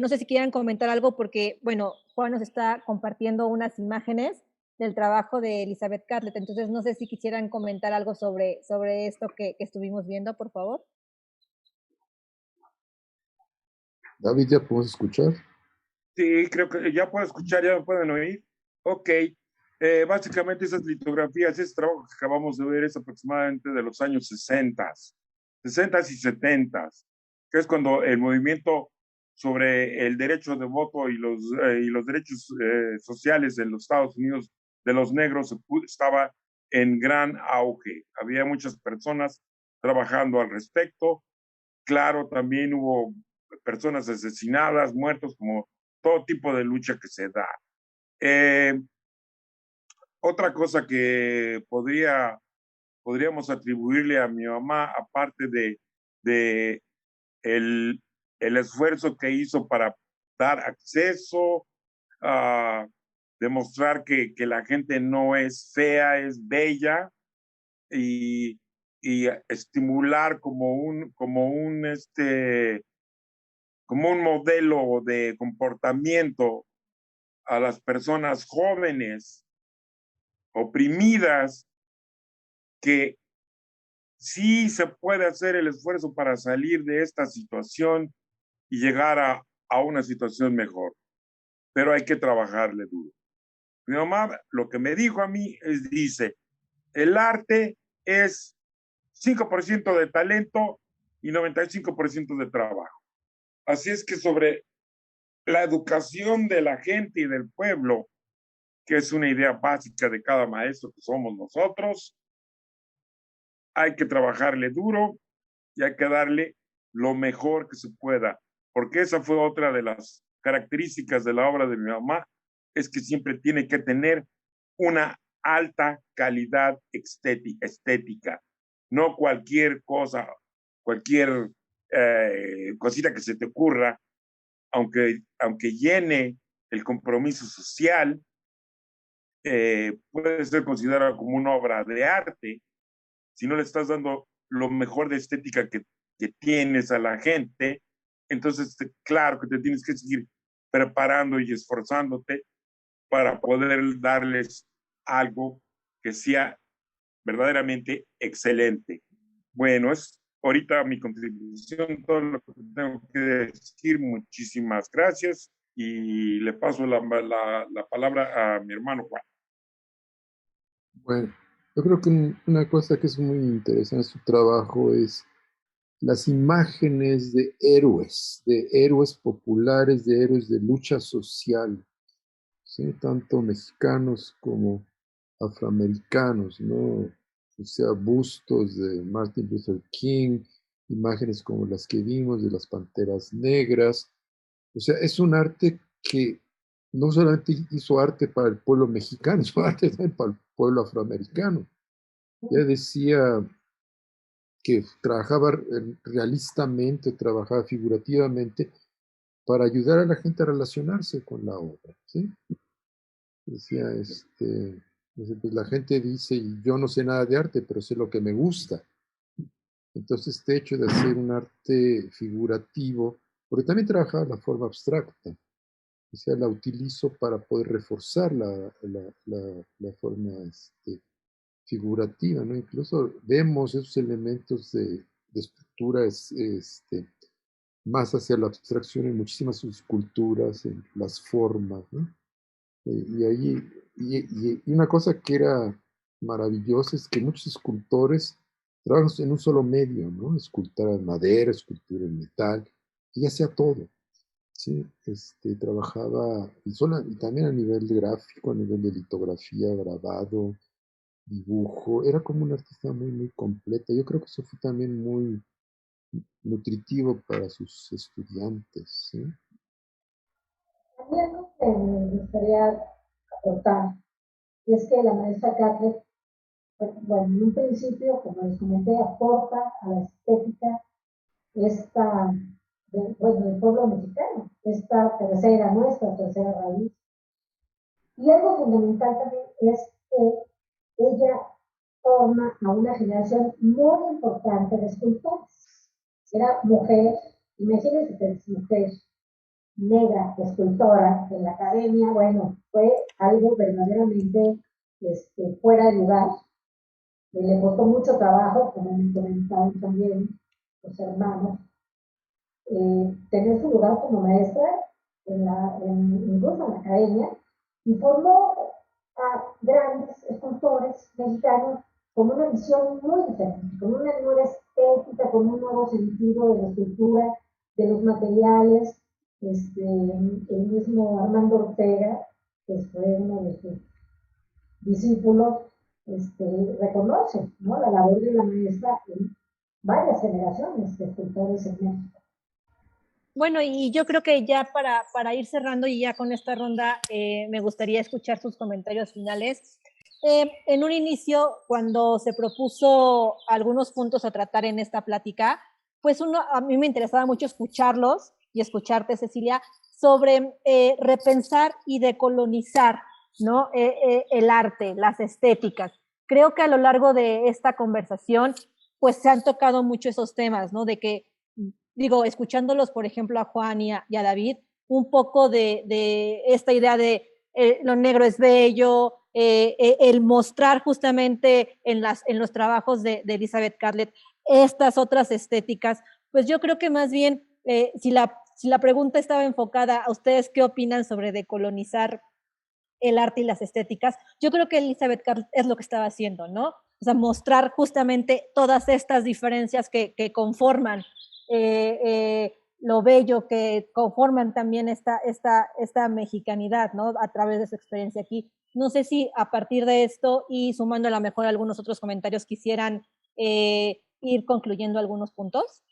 no sé si quieran comentar algo porque, bueno, Juan nos está compartiendo unas imágenes del trabajo de Elizabeth Catlett, entonces no sé si quisieran comentar algo sobre esto que estuvimos viendo, por favor. David, ¿ya podemos escuchar? Sí, creo que ya puedo escuchar, ya me pueden oír. Ok. Básicamente esas litografías, ese trabajo que acabamos de ver es aproximadamente de los años 60, 60 y 70, que es cuando el movimiento sobre el derecho de voto y los derechos sociales en los Estados Unidos de los negros estaba en gran auge. Había muchas personas trabajando al respecto. Claro, también hubo personas asesinadas, muertos, como todo tipo de lucha que se da. Otra cosa que podríamos atribuirle a mi mamá, aparte de el, el esfuerzo que hizo para dar acceso, a demostrar que la gente no es fea, es bella, y, y estimular como un modelo de comportamiento a las personas jóvenes oprimidas, que sí se puede hacer el esfuerzo para salir de esta situación y llegar a una situación mejor, pero hay que trabajarle duro. Mi mamá lo que me dijo a mí dice, el arte es 5% de talento y 95% de trabajo. Así es que sobre la educación de la gente y del pueblo, que es una idea básica de cada maestro que somos nosotros, hay que trabajarle duro y hay que darle lo mejor que se pueda, porque esa fue otra de las características de la obra de mi mamá, es que siempre tiene que tener una alta calidad estética, no cualquier cosa, cualquier cosita que se te ocurra, aunque llene el compromiso social, puede ser considerado como una obra de arte, si no le estás dando lo mejor de estética que tienes a la gente, entonces claro que te tienes que seguir preparando y esforzándote para poder darles algo que sea verdaderamente excelente. Bueno, es ahorita mi contribución, todo lo que tengo que decir. Muchísimas gracias y le paso la palabra a mi hermano Juan. Bueno, yo creo que una cosa que es muy interesante en su trabajo es las imágenes de héroes populares, de héroes de lucha social, ¿sí? Tanto mexicanos como afroamericanos, ¿no? O sea, bustos de Martin Luther King, imágenes como las que vimos de las Panteras Negras. O sea, es un arte que no solamente hizo arte para el pueblo mexicano, hizo arte también para el pueblo afroamericano. Ya decía que trabajaba realistamente, trabajaba figurativamente para ayudar a la gente a relacionarse con la obra, ¿sí? Decía, pues la gente dice, yo no sé nada de arte, pero sé lo que me gusta. Entonces, este hecho de hacer un arte figurativo, porque también trabajaba la forma abstracta, o sea, la utilizo para poder reforzar la forma figurativa, ¿no? Incluso vemos esos elementos de estructura más hacia la abstracción en muchísimas esculturas, en las formas, ¿no? Y una cosa que era maravillosa es que muchos escultores Trabajos en un solo medio, ¿no? Escultura en madera, escultura en metal, ella hacía todo, ¿sí? Trabajaba, y también a nivel gráfico, a nivel de litografía, grabado, dibujo, era como una artista muy, muy completa. Yo creo que eso fue también muy nutritivo para sus estudiantes, ¿sí? A mí algo que me gustaría aportar es que la maestra Catlett, bueno, en un principio, como les comenté, aporta a la estética esta, bueno, del pueblo mexicano, esta tercera, nuestra tercera raíz. Y algo fundamental también es que ella forma a una generación muy importante de escultores. Era mujer, imagínense que es mujer negra, escultora en la academia, bueno, fue algo verdaderamente fuera de lugar. Le costó mucho trabajo, como me comentaban también los hermanos, tener su lugar como maestra incluso en la academia, y formó a grandes escultores mexicanos con una visión muy diferente, con una nueva estética, con un nuevo sentido de la escultura, de los materiales. El mismo Armando Ortega, que fue uno de sus discípulos, reconoce, ¿no?, la labor de la maestra en varias generaciones de escultores en México. Bueno, y yo creo que ya para ir cerrando y ya con esta ronda, me gustaría escuchar sus comentarios finales. En un inicio, cuando se propuso algunos puntos a tratar en esta plática, pues a mí me interesaba mucho escucharlos y escucharte, Cecilia, sobre repensar y decolonizar, ¿no? El arte, las estéticas. Creo que a lo largo de esta conversación, pues se han tocado mucho esos temas, ¿no? De que, digo, escuchándolos, por ejemplo, a Juan y a David, un poco de esta idea de lo negro es bello, el mostrar justamente en los trabajos de Elizabeth Catlett estas otras estéticas, pues yo creo que más bien, si la pregunta estaba enfocada a ustedes, ¿qué opinan sobre decolonizar el arte y las estéticas? Yo creo que Elizabeth Catlett es lo que estaba haciendo, ¿no? O sea, mostrar justamente todas estas diferencias que conforman lo bello, que conforman también esta mexicanidad, ¿no? A través de su experiencia aquí. No sé si a partir de esto y sumando a lo mejor algunos otros comentarios quisieran ir concluyendo algunos puntos.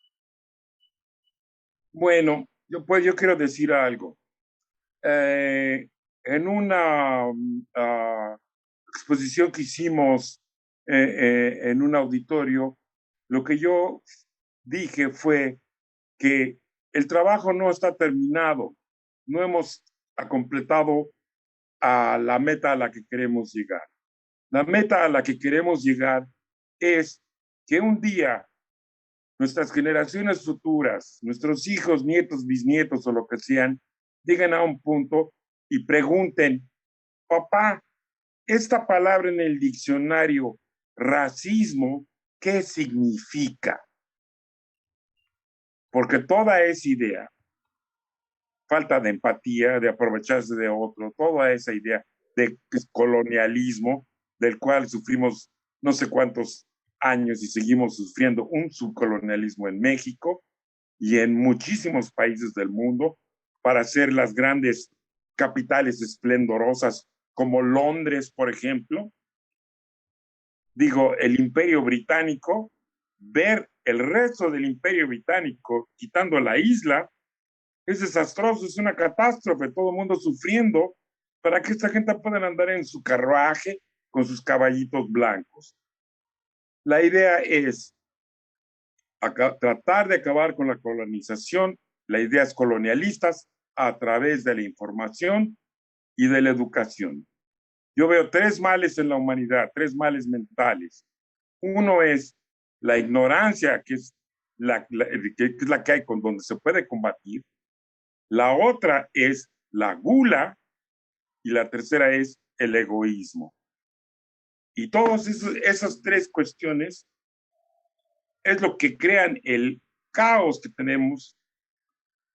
Bueno, yo quiero decir algo. En una exposición que hicimos en un auditorio, lo que yo dije fue que el trabajo no está terminado, no hemos completado a la meta a la que queremos llegar. La meta a la que queremos llegar es que un día nuestras generaciones futuras, nuestros hijos, nietos, bisnietos o lo que sean, lleguen a un punto y pregunten, papá, esta palabra en el diccionario, racismo, ¿qué significa? Porque toda esa idea, falta de empatía, de aprovecharse de otro, toda esa idea de colonialismo, del cual sufrimos no sé cuántos años y seguimos sufriendo un subcolonialismo en México y en muchísimos países del mundo para hacer las grandes capitales esplendorosas como Londres, por ejemplo. Digo, el Imperio Británico, ver el resto del Imperio Británico quitando la isla, es desastroso, es una catástrofe, todo el mundo sufriendo para que esta gente pueda andar en su carruaje con sus caballitos blancos. La idea es tratar de acabar con la colonización, las ideas colonialistas a través de la información y de la educación. Yo veo tres males en la humanidad, tres males mentales. Uno es la ignorancia, que es la que hay con donde se puede combatir. La otra es la gula y la tercera es el egoísmo. Y todas esas tres cuestiones es lo que crean el caos que tenemos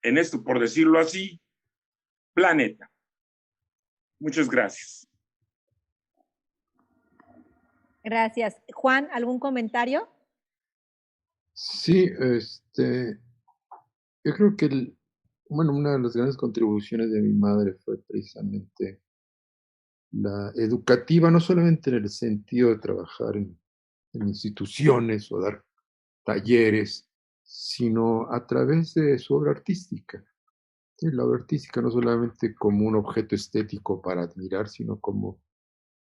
en esto, por decirlo así, planeta. Muchas gracias. Gracias. Juan, ¿algún comentario? Sí, yo creo que bueno, una de las grandes contribuciones de mi madre fue precisamente la educativa, no solamente en el sentido de trabajar en instituciones o dar talleres, sino a través de su obra artística. Sí, la obra artística no solamente como un objeto estético para admirar, sino como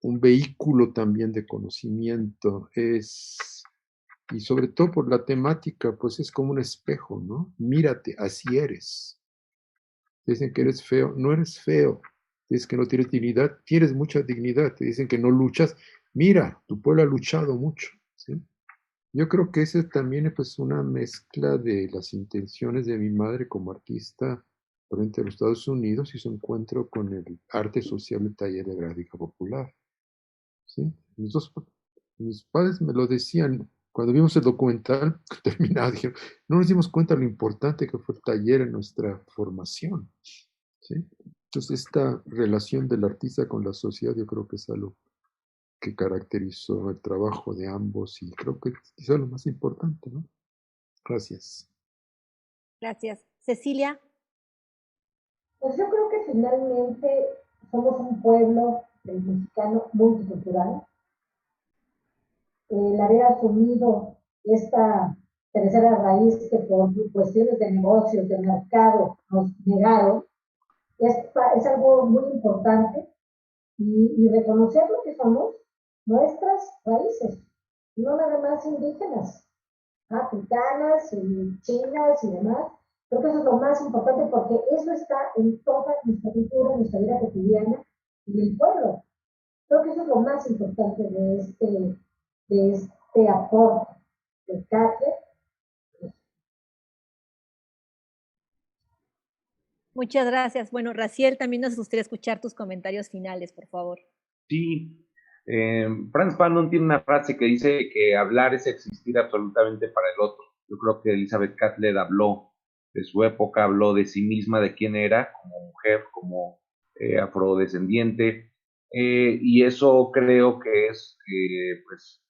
un vehículo también de conocimiento. Y sobre todo por la temática, pues es como un espejo, ¿no? Mírate, así eres. Te dicen que eres feo, no eres feo. Te dicen que no tienes dignidad, tienes mucha dignidad. Te dicen que no luchas, mira, tu pueblo ha luchado mucho, ¿sí? Yo creo que ese también es pues una mezcla de las intenciones de mi madre como artista frente a los Estados Unidos y su encuentro con el arte social del taller de gráfica popular, ¿sí? Mis padres me lo decían cuando vimos el documental terminado, dijeron, no nos dimos cuenta lo importante que fue el taller en nuestra formación, ¿sí? Entonces esta relación del artista con la sociedad yo creo que es algo que caracterizó el trabajo de ambos y creo que es quizá lo más importante, ¿no? Gracias. Gracias. Cecilia. Pues yo creo que finalmente somos un pueblo, el mexicano, multicultural. El haber asumido esta tercera raíz que por cuestiones de negocios, de mercado, nos negaron, es algo muy importante y reconocer lo que somos, nuestras raíces, no nada más indígenas, africanas y chinas y demás. Creo que eso es lo más importante porque eso está en toda nuestra cultura, en nuestra vida cotidiana y en el pueblo. Creo que eso es lo más importante de este aporte de Katia. Muchas gracias. Bueno, Raciel, también nos gustaría escuchar tus comentarios finales, por favor. Sí, Franz Fanon tiene una frase que dice que hablar es existir absolutamente para el otro. Yo creo que Elizabeth Catlett habló de su época, habló de sí misma, de quién era como mujer, como afrodescendiente, y eso creo que es pues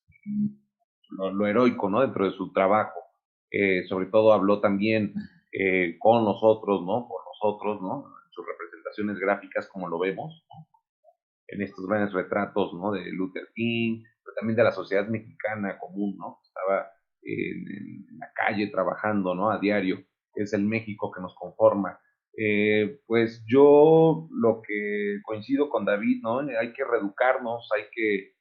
lo heroico, ¿no? Dentro de su trabajo. Sobre todo habló también con nosotros, ¿no? Por nosotros, ¿no? En sus representaciones gráficas, como lo vemos, ¿no? En estos grandes retratos, ¿no? De Luther King, pero también de la sociedad mexicana común, ¿no? Estaba en la calle trabajando, ¿no? A diario. Es el México que nos conforma. Pues yo lo que coincido con David, ¿no? Hay que reeducarnos, hay que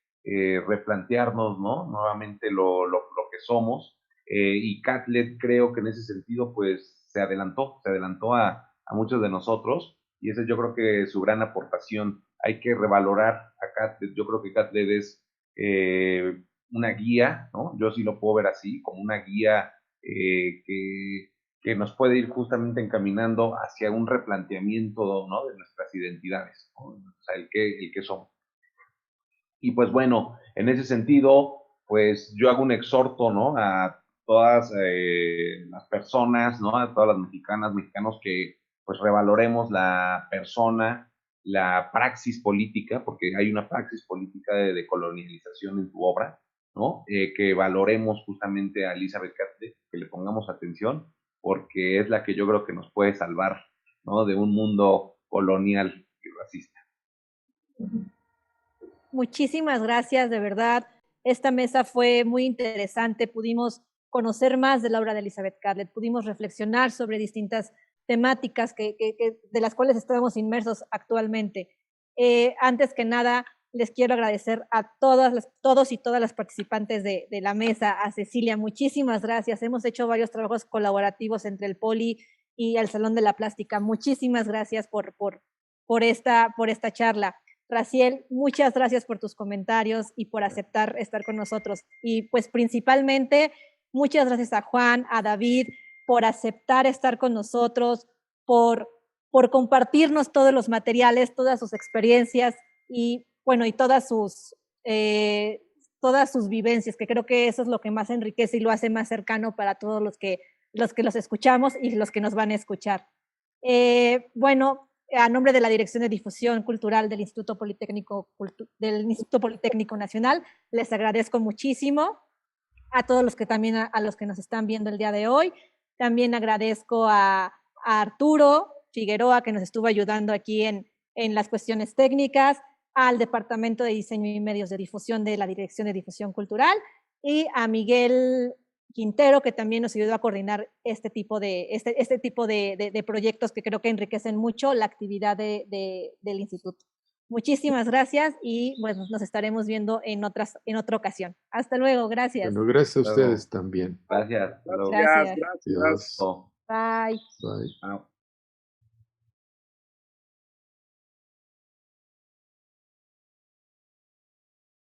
replantearnos, ¿no? Nuevamente lo que somos. Y Catlett creo que en ese sentido, pues se adelantó a muchos de nosotros y esa yo creo que es su gran aportación. Hay que revalorar a Catlett. Yo creo que Catlett es una guía, ¿no? Yo sí lo puedo ver así, como una guía que nos puede ir justamente encaminando hacia un replanteamiento, ¿no? De nuestras identidades, ¿no? O sea, el que somos. Y pues bueno, en ese sentido, pues yo hago un exhorto, ¿no? A todas las personas, ¿no? A todas las mexicanas, mexicanos que pues revaloremos la persona, la praxis política, porque hay una praxis política de colonialización en tu obra, ¿no? Que valoremos justamente a Elizabeth Catlett, que le pongamos atención, porque es la que yo creo que nos puede salvar, ¿no? De un mundo colonial y racista. Muchísimas gracias, de verdad. Esta mesa fue muy interesante. Pudimos conocer más de la obra de Elizabeth Catlett, pudimos reflexionar sobre distintas temáticas de las cuales estamos inmersos actualmente. Antes que nada, les quiero agradecer a todos y todas las participantes de la mesa, a Cecilia, muchísimas gracias. Hemos hecho varios trabajos colaborativos entre el Poli y el Salón de la Plástica. Muchísimas gracias por esta charla. Raciel, muchas gracias por tus comentarios y por aceptar estar con nosotros. Y pues principalmente, muchas gracias a Juan, a David, por aceptar estar con nosotros, por compartirnos todos los materiales, todas sus experiencias y bueno, y todas sus vivencias, que creo que eso es lo que más enriquece y lo hace más cercano para todos los que los escuchamos y los que nos van a escuchar. Bueno, a nombre de la Dirección de Difusión Cultural del Instituto Politécnico Nacional, les agradezco muchísimo. a todos los que también, a los que nos están viendo el día de hoy. También agradezco a Arturo Figueroa, que nos estuvo ayudando aquí en las cuestiones técnicas, al Departamento de Diseño y Medios de Difusión de la Dirección de Difusión Cultural, y a Miguel Quintero, que también nos ayudó a coordinar este tipo de proyectos que creo que enriquecen mucho la actividad del instituto. Muchísimas gracias y bueno, nos estaremos viendo en otra ocasión. Hasta luego, gracias. Bueno, gracias a Hasta luego. ustedes también. Gracias. Hasta luego. Gracias. Gracias. Adiós. Oh, Bye. Bye. ah.